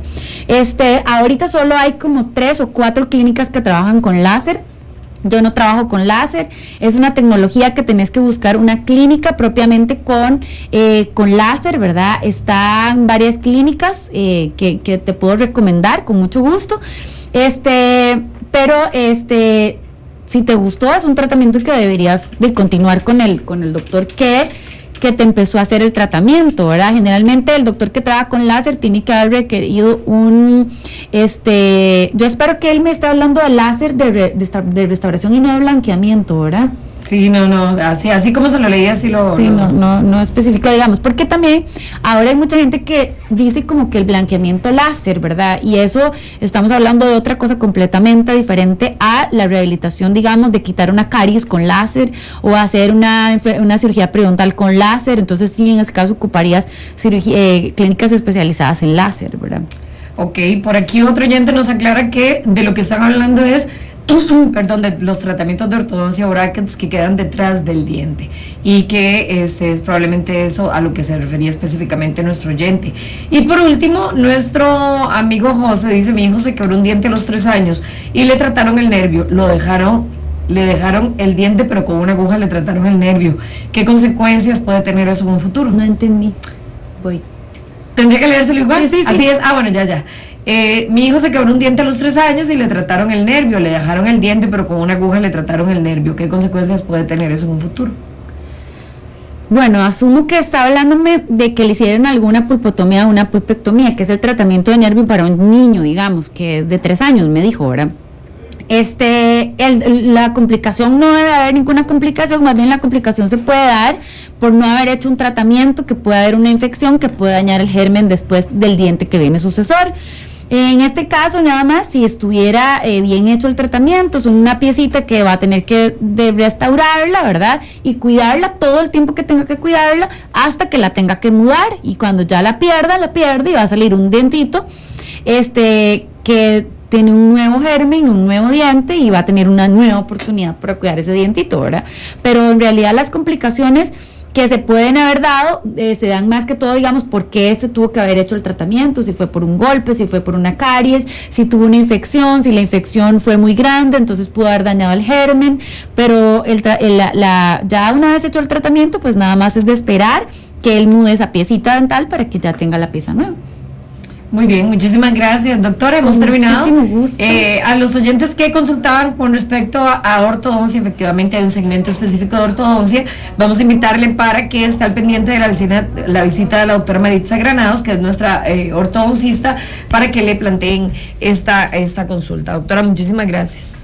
Ahorita solo hay como 3 o 4 clínicas que trabajan con láser. Yo no trabajo con láser, es una tecnología que tenés que buscar una clínica propiamente con láser, ¿verdad? Están varias clínicas que te puedo recomendar con mucho gusto, pero si te gustó, es un tratamiento que deberías de continuar con el doctor que te empezó a hacer el tratamiento, ¿verdad? Generalmente el doctor que trabaja con láser tiene que haber requerido yo espero que él me esté hablando de láser de restauración y no de blanqueamiento, ¿verdad? Sí, no, así como se lo leía, así lo... Sí, no especifica, digamos, porque también ahora hay mucha gente que dice como que el blanqueamiento láser, ¿verdad? Y eso, estamos hablando de otra cosa completamente diferente a la rehabilitación, digamos, de quitar una caries con láser o hacer una cirugía periodontal con láser. Entonces sí, en ese caso ocuparías clínicas especializadas en láser, ¿verdad? Ok, por aquí otro oyente nos aclara que de lo que están hablando es perdón, de los tratamientos de ortodoncia o brackets que quedan detrás del diente, y que es probablemente eso a lo que se refería específicamente nuestro oyente. Y por último, nuestro amigo José dice: mi hijo se quebró un diente a los 3 años y le trataron el nervio, le dejaron el diente, pero con una aguja le trataron el nervio. ¿Qué consecuencias puede tener eso en un futuro? No entendí. Voy. ¿Tendría que leérselo igual? Sí. Así es. Bueno, ya. Mi hijo se quebró un diente a los 3 años y le trataron el nervio, le dejaron el diente, pero con una aguja le trataron el nervio. ¿Qué consecuencias puede tener eso en un futuro? Bueno, asumo que está hablándome de que le hicieron alguna pulpotomía o una pulpectomía, que es el tratamiento de nervio para un niño, digamos, que es de 3 años, me dijo, ¿verdad? La complicación, no debe haber ninguna complicación, más bien la complicación se puede dar por no haber hecho un tratamiento, que puede haber una infección que puede dañar el germen después del diente que viene sucesor. En este caso, nada más, si estuviera bien hecho el tratamiento, es una piecita que va a tener que restaurarla, ¿verdad? Y cuidarla todo el tiempo que tenga que cuidarla, hasta que la tenga que mudar, y cuando ya la pierde y va a salir un dientito, que tiene un nuevo germen, un nuevo diente, y va a tener una nueva oportunidad para cuidar ese dientito, ¿verdad? Pero en realidad las complicaciones que se pueden haber dado, se dan más que todo, digamos, porque se tuvo que haber hecho el tratamiento, si fue por un golpe, si fue por una caries, si tuvo una infección, si la infección fue muy grande, entonces pudo haber dañado el germen, pero ya una vez hecho el tratamiento, pues nada más es de esperar que él mude esa piecita dental para que ya tenga la pieza nueva. Muy bien, muchísimas gracias, doctora. Hemos terminado. Muchísimo gusto. A los oyentes que consultaban con respecto a ortodoncia, efectivamente hay un segmento específico de ortodoncia. Vamos a invitarle para que esté al pendiente de la visita de la doctora Maritza Granados, que es nuestra ortodoncista, para que le planteen esta consulta. Doctora, muchísimas gracias.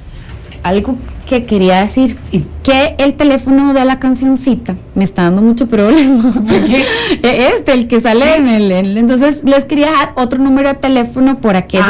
Algo que quería decir, sí, que el teléfono de la cancioncita me está dando mucho problema. ¿Por qué? El que sale, sí, entonces les quería dejar otro número de teléfono por aquello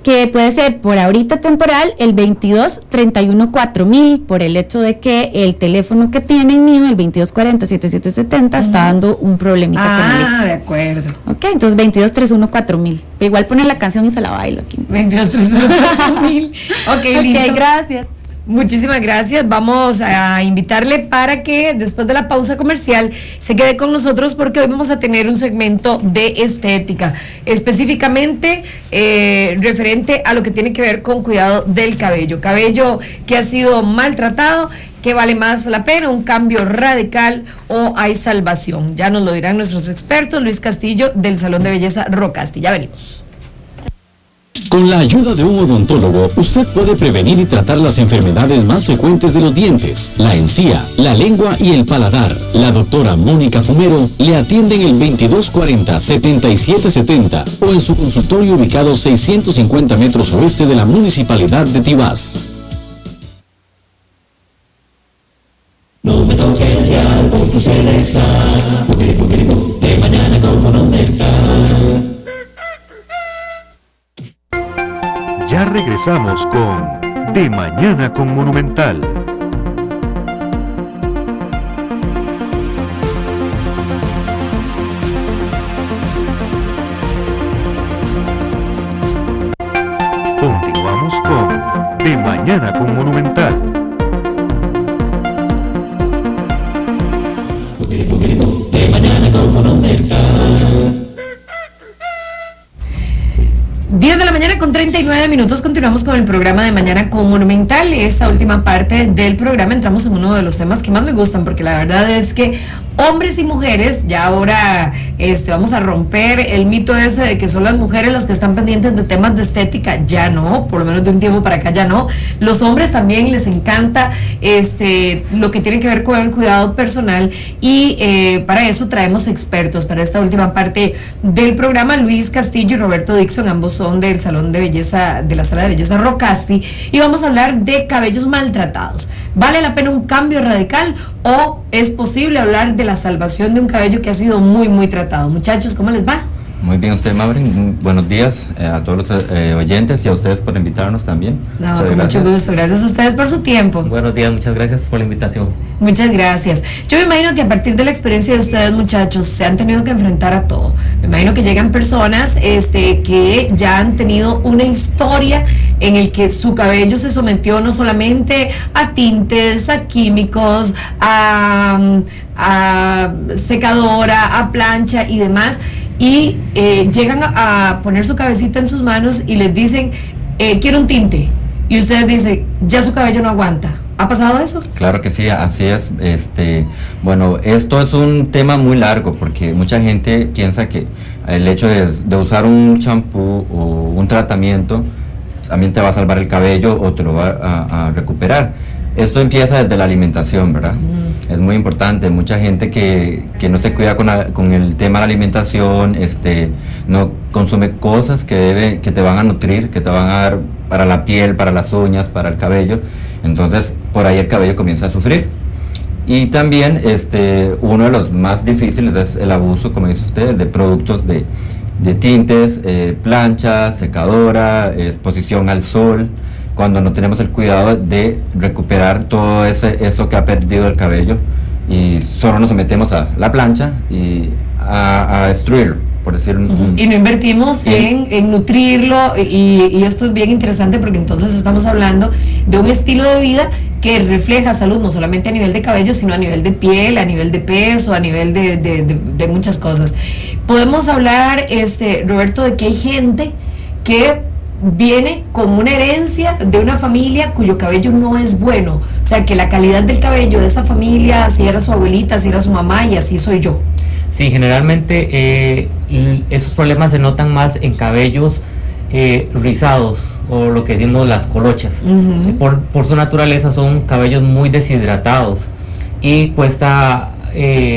que puede ser por ahorita temporal, el 22 31 4000, por el hecho de que el teléfono que tienen mío, el 2240 7770, está dando un problemita. De acuerdo. Ok, entonces 22 31 4000. Igual ponen la canción y se la bailo aquí. 22 31 4000. Ok, listo. Gracias. Muchísimas gracias. Vamos a invitarle para que después de la pausa comercial se quede con nosotros, porque hoy vamos a tener un segmento de estética, específicamente referente a lo que tiene que ver con cuidado del cabello que ha sido maltratado, que vale más la pena, un cambio radical o hay salvación. Ya nos lo dirán nuestros expertos. Luis Castillo, del Salón de Belleza Rocasti. Ya venimos. Con la ayuda de un odontólogo, usted puede prevenir y tratar las enfermedades más frecuentes de los dientes, la encía, la lengua y el paladar. La doctora Mónica Fumero le atiende en el 2240-7770 o en su consultorio ubicado 650 metros oeste de la Municipalidad de Tibás. No me toque el dial, porque usted está de mañana con Monumental. Ya regresamos con De Mañana con Monumental. Continuamos con De Mañana con Monumental. De mañana con Monumental. 10 de la mañana con 39 minutos, continuamos con el programa de Mañana con Monumental. Esta última parte del programa entramos en uno de los temas que más me gustan, porque la verdad es que hombres y mujeres, ya ahora vamos a romper el mito ese de que son las mujeres las que están pendientes de temas de estética. Ya no, por lo menos de un tiempo para acá ya no. Los hombres también les encanta lo que tiene que ver con el cuidado personal, y para eso traemos expertos para esta última parte del programa. Luis Castillo y Roberto Dixon, ambos son del Salón de Belleza, de la Sala de Belleza Rocasti, y vamos a hablar de cabellos maltratados. ¿Vale la pena un cambio radical o es posible hablar de la salvación de un cabello que ha sido muy, muy tratado? Muchachos, ¿cómo les va? Muy bien, usted, Maureen. Buenos días a todos los oyentes y a ustedes por invitarnos también. No, con mucho gusto. Gracias a ustedes por su tiempo. Buenos días, muchas gracias por la invitación. Muchas gracias. Yo me imagino que a partir de la experiencia de ustedes, muchachos, se han tenido que enfrentar a todo. Me imagino que llegan personas que ya han tenido una historia en el que su cabello se sometió no solamente a tintes, a químicos, a secadora, a plancha y demás, y llegan a poner su cabecita en sus manos y les dicen, quiero un tinte, y ustedes dicen, ya su cabello no aguanta. ¿Ha pasado eso? Claro que sí, así es. Bueno, esto es un tema muy largo, porque mucha gente piensa que el hecho de usar un champú o un tratamiento también te va a salvar el cabello o te lo va a recuperar. Esto empieza desde la alimentación, ¿verdad? Es muy importante. Mucha gente que no se cuida con el tema de la alimentación, no consume cosas que te van a nutrir, que te van a dar para la piel, para las uñas, para el cabello. Entonces, por ahí el cabello comienza a sufrir. Y también, uno de los más difíciles es el abuso, como dice usted, de productos de de tintes, plancha, secadora, exposición al sol, cuando no tenemos el cuidado de recuperar todo eso que ha perdido el cabello y solo nos sometemos a la plancha y a destruirlo, por decir y no invertimos en nutrirlo, y esto es bien interesante porque entonces estamos hablando de un estilo de vida que refleja salud no solamente a nivel de cabello, sino a nivel de piel, a nivel de peso, a nivel de muchas cosas. Podemos hablar, Roberto, de que hay gente que viene con una herencia de una familia cuyo cabello no es bueno, o sea, que la calidad del cabello de esa familia, si era su abuelita, si era su mamá, y así soy yo. Sí, generalmente esos problemas se notan más en cabellos rizados, o lo que decimos las colochas. Por su naturaleza son cabellos muy deshidratados y cuesta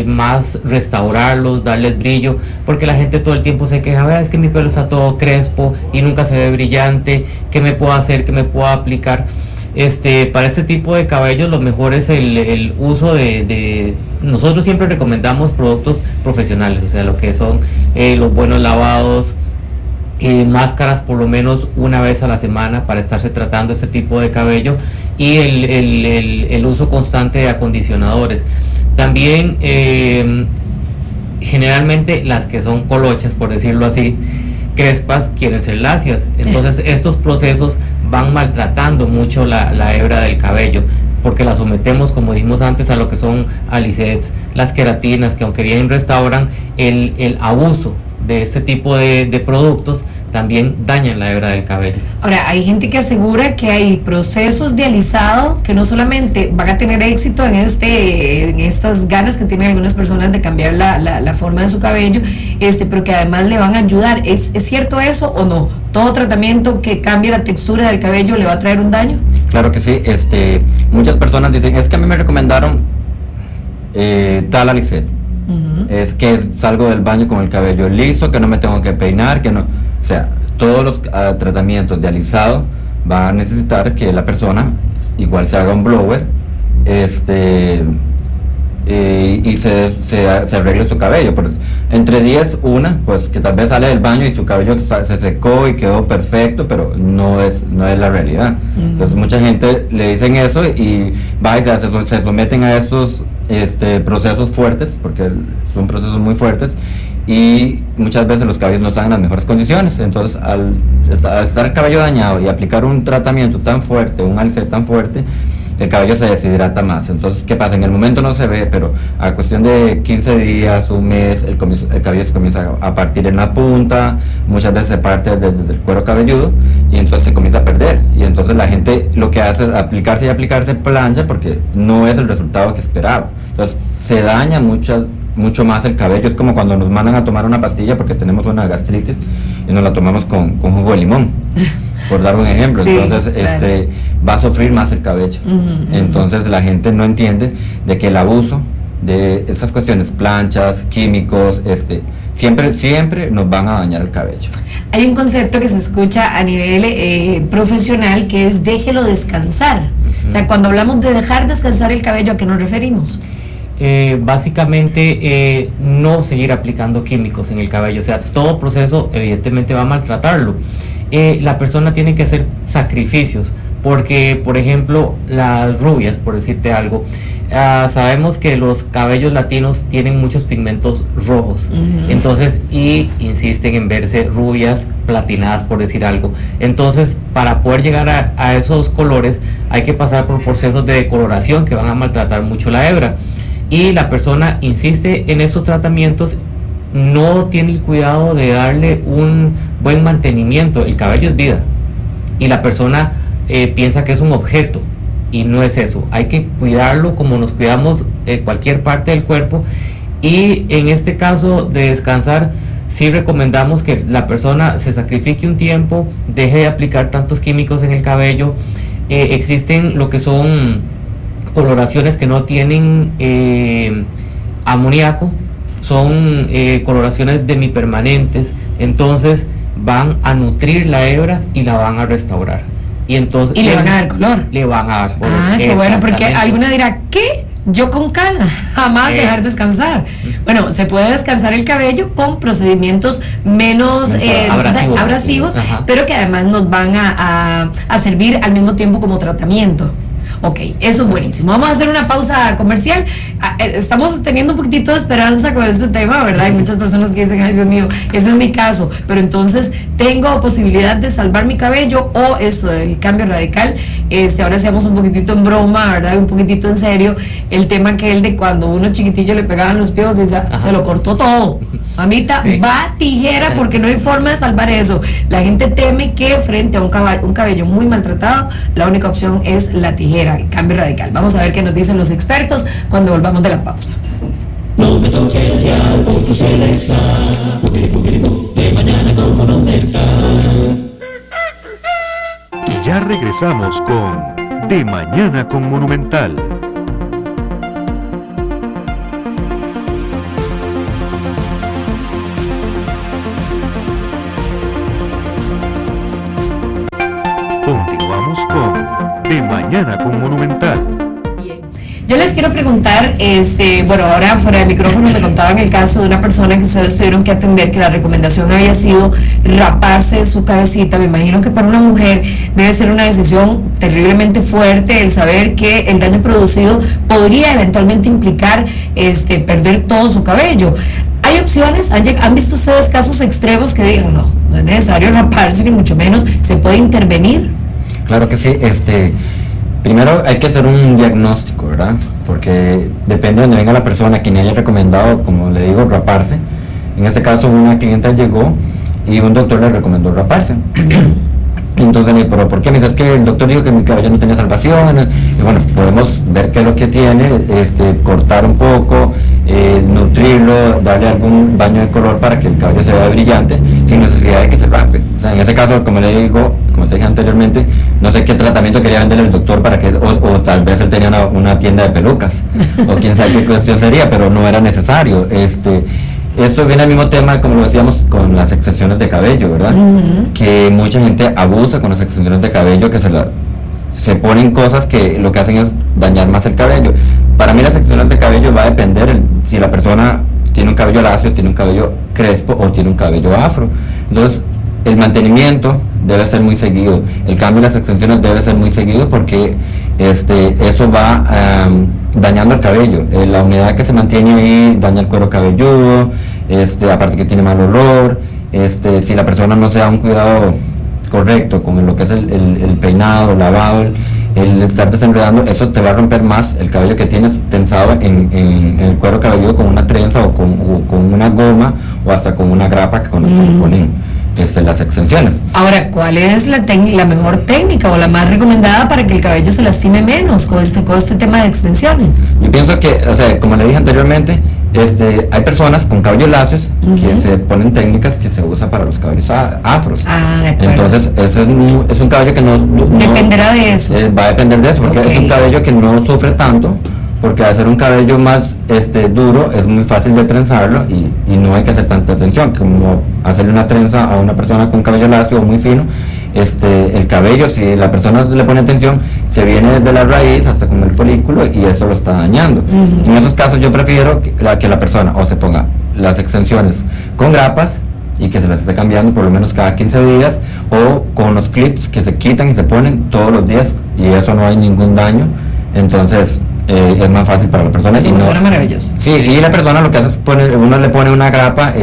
más restaurarlos, darles brillo, porque la gente todo el tiempo se queja, es que mi pelo está todo crespo y nunca se ve brillante, ¿qué me puedo hacer? ¿Qué me puedo aplicar? Para este tipo de cabellos lo mejor es el uso de nosotros siempre recomendamos productos profesionales, o sea, lo que son los buenos lavados, máscaras por lo menos una vez a la semana para estarse tratando este tipo de cabello, y el uso constante de acondicionadores. También generalmente las que son colochas, por decirlo así, crespas, quieren ser lacias, entonces estos procesos van maltratando mucho la hebra del cabello, porque la sometemos, como dijimos antes, a lo que son alisets, las queratinas, que aunque bien restauran, el abuso de este tipo de productos también dañan la hebra del cabello. Ahora, hay gente que asegura que hay procesos de alisado que no solamente van a tener éxito en estas ganas que tienen algunas personas de cambiar la forma de su cabello, pero que además le van a ayudar. ¿Es cierto eso o no? ¿Todo tratamiento que cambie la textura del cabello le va a traer un daño? Claro que sí. Muchas personas dicen, es que a mí me recomendaron tal alisет. Es que salgo del baño con el cabello liso, que no me tengo que peinar, que no... O sea, todos los tratamientos de alisado van a necesitar que la persona igual se haga un blower y se arregle su cabello. Entre 10 una, pues que tal vez sale del baño y su cabello se secó y quedó perfecto, pero no es la realidad. Entonces mucha gente le dicen eso y va y se someten a estos procesos fuertes, porque son procesos muy fuertes, y muchas veces los cabellos no están en las mejores condiciones. Entonces al estar el cabello dañado y aplicar un tratamiento tan fuerte, un alisет tan fuerte, el cabello se deshidrata más. Entonces, ¿qué pasa? En el momento no se ve, pero a cuestión de 15 días, un mes, el cabello se comienza a partir en la punta, muchas veces se parte desde el cuero cabelludo, y entonces se comienza a perder. Y entonces la gente lo que hace es aplicarse y aplicarse plancha, porque no es el resultado que esperaba. Entonces se daña mucho más el cabello. Es como cuando nos mandan a tomar una pastilla porque tenemos una gastritis y nos la tomamos con jugo de limón, por dar un ejemplo. Sí, entonces claro, va a sufrir más el cabello. Entonces la gente no entiende de que el abuso de esas cuestiones, planchas, químicos, siempre nos van a dañar el cabello. Hay un concepto que se escucha a nivel profesional, que es déjelo descansar. O sea, cuando hablamos de dejar descansar el cabello, ¿a qué nos referimos? Básicamente no seguir aplicando químicos en el cabello. O sea, todo proceso evidentemente va a maltratarlo. La persona tiene que hacer sacrificios, porque por ejemplo las rubias, por decirte algo, sabemos que los cabellos latinos tienen muchos pigmentos rojos, entonces, y insisten en verse rubias, platinadas, por decir algo. Entonces, para poder llegar a esos colores hay que pasar por procesos de decoloración que van a maltratar mucho la hebra, y la persona insiste en esos tratamientos, no tiene el cuidado de darle un buen mantenimiento. El cabello es vida y la persona piensa que es un objeto, y no es eso. Hay que cuidarlo como nos cuidamos cualquier parte del cuerpo, y en este caso de descansar, sí recomendamos que la persona se sacrifique un tiempo, deje de aplicar tantos químicos en el cabello. Existen lo que son coloraciones que no tienen amoníaco, son coloraciones demipermanentes, entonces van a nutrir la hebra y la van a restaurar. Y entonces le van a dar color. Le van a dar color. Ah, qué bueno, porque alguna dirá, ¿qué? Yo con cana, jamás dejar descansar. Bueno, se puede descansar el cabello con procedimientos menos abrasivos, pero que además nos van a servir al mismo tiempo como tratamiento. Ok, eso es buenísimo. Vamos a hacer una pausa comercial. Estamos teniendo un poquitito de esperanza con este tema, ¿verdad? Hay muchas personas que dicen, ay Dios mío, ese es mi caso, pero entonces tengo posibilidad de salvar mi cabello, o eso del cambio radical. Ahora seamos un poquitito en broma, ¿verdad? Un poquitito en serio. El tema aquel de cuando uno chiquitillo le pegaban los pies y se lo cortó todo. Mamita, va tijera, porque no hay forma de salvar eso. La gente teme que frente a un cabello muy maltratado, la única opción es la tijera, el cambio radical. Vamos a ver qué nos dicen los expertos cuando volvamos de la pausa. No me toques el dial porque usted le está de mañana con Monumental. Ya regresamos con De Mañana con Monumental. Continuamos con De Mañana con Monumental. Yo les quiero preguntar, bueno, ahora fuera de micrófono me contaban el caso de una persona que ustedes tuvieron que atender, que la recomendación había sido raparse su cabecita. Me imagino que para una mujer debe ser una decisión terriblemente fuerte el saber que el daño producido podría eventualmente implicar perder todo su cabello. ¿Hay opciones? ¿Han visto ustedes casos extremos que digan, no es necesario raparse, ni mucho menos, se puede intervenir? Claro que sí. Primero hay que hacer un diagnóstico, ¿verdad? Porque depende de donde venga la persona, quien haya recomendado, como le digo, raparse. En este caso una clienta llegó y un doctor le recomendó raparse. Entonces le dije, ¿pero por qué? Me dice, es que el doctor dijo que mi cabello no tenía salvación. Y bueno, podemos ver qué es lo que tiene, cortar un poco, nutrirlo, darle algún baño de color para que el cabello se vea brillante, sin necesidad de que se rape. O sea, en ese caso, como le digo, como te dije anteriormente, no sé qué tratamiento quería venderle el doctor para que, o tal vez él tenía una tienda de pelucas, o quién sabe qué cuestión sería, pero no era necesario. Eso viene al mismo tema, como lo decíamos, con las extensiones de cabello, ¿verdad? Que mucha gente abusa con las extensiones de cabello, que se ponen cosas que lo que hacen es dañar más el cabello. Para mí las extensiones de cabello va a depender si la persona tiene un cabello lacio, tiene un cabello crespo o tiene un cabello afro. Entonces, el mantenimiento debe ser muy seguido. El cambio de las extensiones debe ser muy seguido porque eso va dañando el cabello. La humedad que se mantiene ahí daña el cuero cabelludo, aparte que tiene mal olor. Si la persona no se da un cuidado correcto con lo que es el peinado, lavado, el estar desenredando, eso te va a romper más el cabello que tienes tensado en el cuero cabelludo con una trenza o con una goma o hasta con una grapa que con los que le ponen las extensiones. Ahora, ¿cuál es la mejor técnica o la más recomendada para que el cabello se lastime menos con este tema de extensiones? Yo pienso que, como le dije anteriormente, hay personas con cabellos lacios que se ponen técnicas que se usan para los cabellos afros. De acuerdo. Entonces, es un cabello que no dependerá de eso. Va a depender de eso, porque es un cabello que no sufre tanto, porque al ser un cabello más duro es muy fácil de trenzarlo y no hay que hacer tanta atención como hacerle una trenza a una persona con cabello lacio o muy fino. El cabello, si la persona le pone atención, se viene desde la raíz hasta con el folículo y eso lo está dañando. En esos casos yo prefiero que la persona o se ponga las extensiones con grapas y que se las esté cambiando por lo menos cada 15 días, o con los clips que se quitan y se ponen todos los días, y eso no hay ningún daño. Entonces es más fácil para la persona. Sí, suena maravilloso. Sí, y la persona lo que hace es uno le pone una grapa,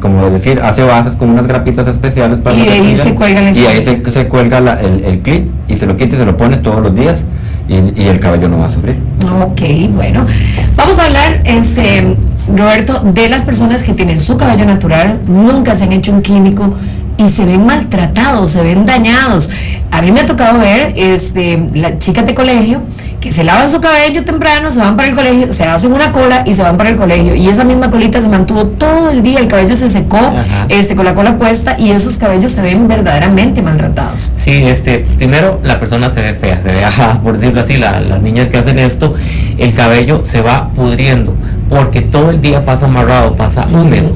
como decir, hace bases con unas grapitas especiales para y ahí se cuelga se cuelga el clip y se lo quita y se lo pone todos los días y el cabello no va a sufrir. Ok, bueno, vamos a hablar Roberto, de las personas que tienen su cabello natural, nunca se han hecho un químico y se ven maltratados, se ven dañados. A mí me ha tocado ver las chicas de colegio que se lavan su cabello temprano, se van para el colegio, se hacen una cola y se van para el colegio, y esa misma colita se mantuvo todo el día, el cabello se secó con la cola puesta, y esos cabellos se ven verdaderamente maltratados. Sí, primero la persona se ve fea, se ve ajá, por decirlo así, las niñas que hacen esto, el cabello se va pudriendo porque todo el día pasa amarrado, pasa húmedo.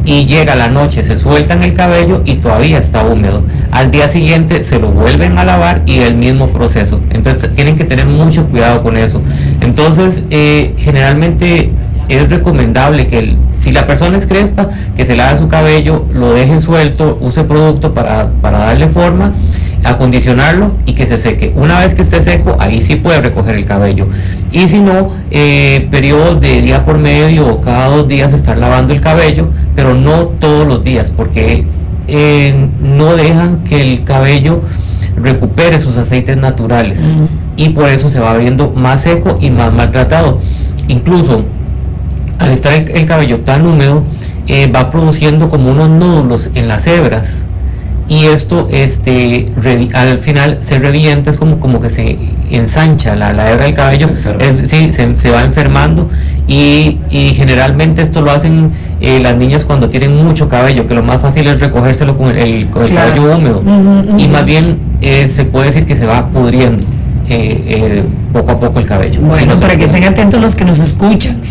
y llega la noche, se sueltan el cabello y todavía está húmedo. Al día siguiente se lo vuelven a lavar y el mismo proceso. Entonces tienen que tener mucho cuidado con eso. Entonces generalmente es recomendable que si la persona es crespa, que se lave su cabello, lo deje suelto, use producto para darle forma, acondicionarlo y que se seque. Una vez que esté seco, ahí sí puede recoger el cabello. Y si no, periodos de día por medio o cada 2 días estar lavando el cabello, pero no todos los días, porque no dejan que el cabello recupere sus aceites naturales y por eso se va viendo más seco y más maltratado. Incluso al estar el cabello tan húmedo, va produciendo como unos nódulos en las hebras y esto al final se revienta, es como que se ensancha la hebra del cabello, se va enfermando y generalmente esto lo hacen las niñas cuando tienen mucho cabello, que lo más fácil es recogérselo con el cabello húmedo y más bien se puede decir que se va pudriendo poco a poco el cabello. Bueno, para que estén atentos los que nos escuchan.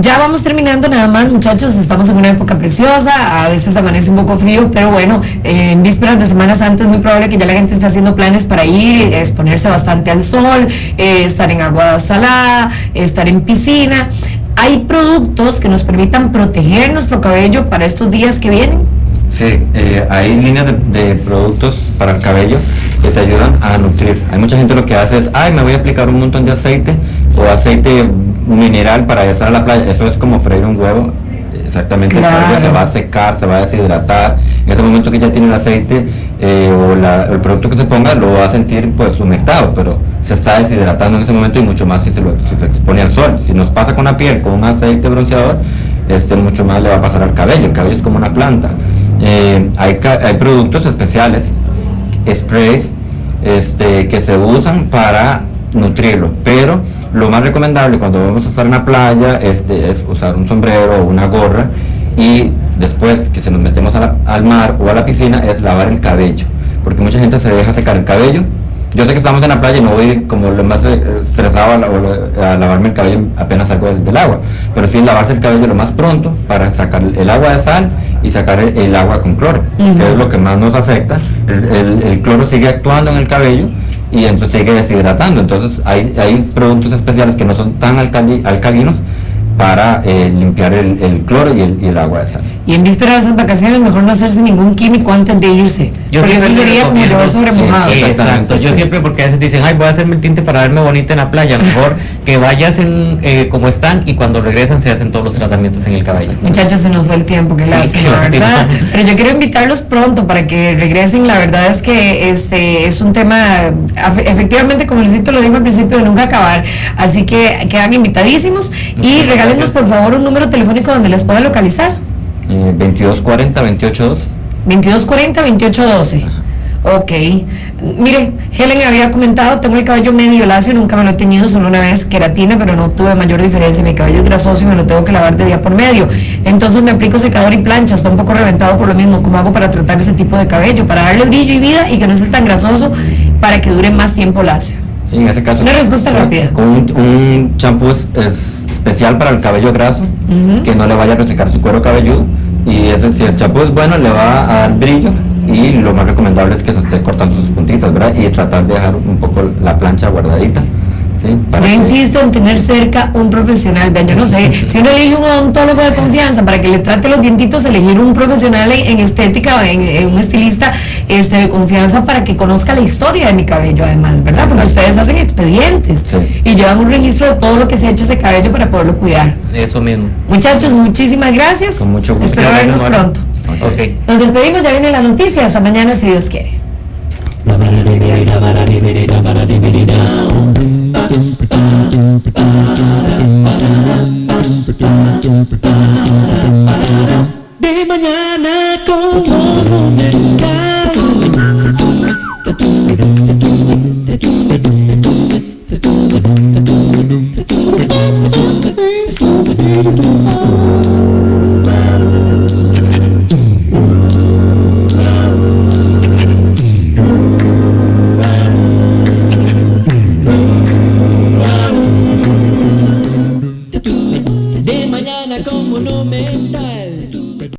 Ya vamos terminando nada más, muchachos, estamos en una época preciosa, a veces amanece un poco frío, pero bueno, en vísperas de Semana Santa es muy probable que ya la gente esté haciendo planes para ir, exponerse bastante al sol, estar en agua salada, estar en piscina. ¿Hay productos que nos permitan proteger nuestro cabello para estos días que vienen? Sí, hay líneas de productos para el cabello que te ayudan a nutrir. Hay mucha gente lo que hace es, me voy a aplicar un montón de aceite o aceite mineral para estar a la playa. Eso es como freír un huevo. Exactamente, claro. El cabello se va a secar, se va a deshidratar. En ese momento que ya tiene el aceite el producto que se ponga lo va a sentir pues humectado, pero se está deshidratando en ese momento y mucho más si se expone al sol. Si nos pasa con la piel, con un aceite bronceador, mucho más le va a pasar al cabello. El cabello es como una planta. Hay productos especiales, sprays, que se usan para nutrirlo, pero lo más recomendable cuando vamos a estar en la playa es usar un sombrero o una gorra y después que se nos metemos al mar o a la piscina es lavar el cabello, porque mucha gente se deja secar el cabello. Yo sé que estamos en la playa y no voy como lo más estresado a lavarme el cabello apenas salgo del agua, pero sí lavarse el cabello lo más pronto para sacar el agua de sal y sacar el agua con cloro, que es lo que más nos afecta. El cloro sigue actuando en el cabello y entonces sigue deshidratando. Entonces hay productos especiales que no son tan alcalinos para limpiar el cloro y el agua de sal. Y en vísperas de esas vacaciones mejor no hacerse ningún químico antes de irse, porque eso sería como llevar sobre mojado. Exacto, yo siempre, porque a veces dicen, voy a hacerme el tinte para verme bonita en la playa, mejor que vayas como están y cuando regresan se hacen todos los tratamientos en el cabello. Muchachos, se nos fue el tiempo, que lástima, ¿verdad? Pero yo quiero invitarlos pronto para que regresen. La verdad es que es un tema, efectivamente, como Luisito lo dijo al principio, de nunca acabar, así que quedan invitadísimos y regálenos por favor un número telefónico donde les pueda localizar. 2240-2812. 2240-2812. Ok. Mire, Helen había comentado, tengo el cabello medio lacio, nunca me lo he teñido, solo una vez queratina, pero no obtuve mayor diferencia. Mi cabello es grasoso y me lo tengo que lavar de día por medio. Entonces me aplico secador y plancha, está un poco reventado por lo mismo. ¿Cómo hago para tratar ese tipo de cabello? Para darle brillo y vida y que no esté tan grasoso, para que dure más tiempo lacio. Sí, en ese caso. Una respuesta rápida. Con un champú especial para el cabello graso, que no le vaya a resecar su cuero cabelludo. Y si el champú es bueno, le va a dar brillo. Y lo más recomendable es que se esté cortando sus puntitas, ¿verdad? Y tratar de dejar un poco la plancha guardadita. ¿Sí? Yo insisto en tener cerca un profesional. Vean, yo no sé, si uno elige un odontólogo de confianza para que le trate los dientitos, elegir un profesional en estética, en un estilista de confianza para que conozca la historia de mi cabello, además, ¿verdad? Porque ustedes hacen expedientes y llevan un registro de todo lo que se ha hecho ese cabello para poderlo cuidar. Eso mismo. Muchachos, muchísimas gracias. Con mucho gusto. Espero vernos pronto. Okay. Nos despedimos, ya viene la noticia. Hasta mañana, si Dios quiere. De mañana con Monumental.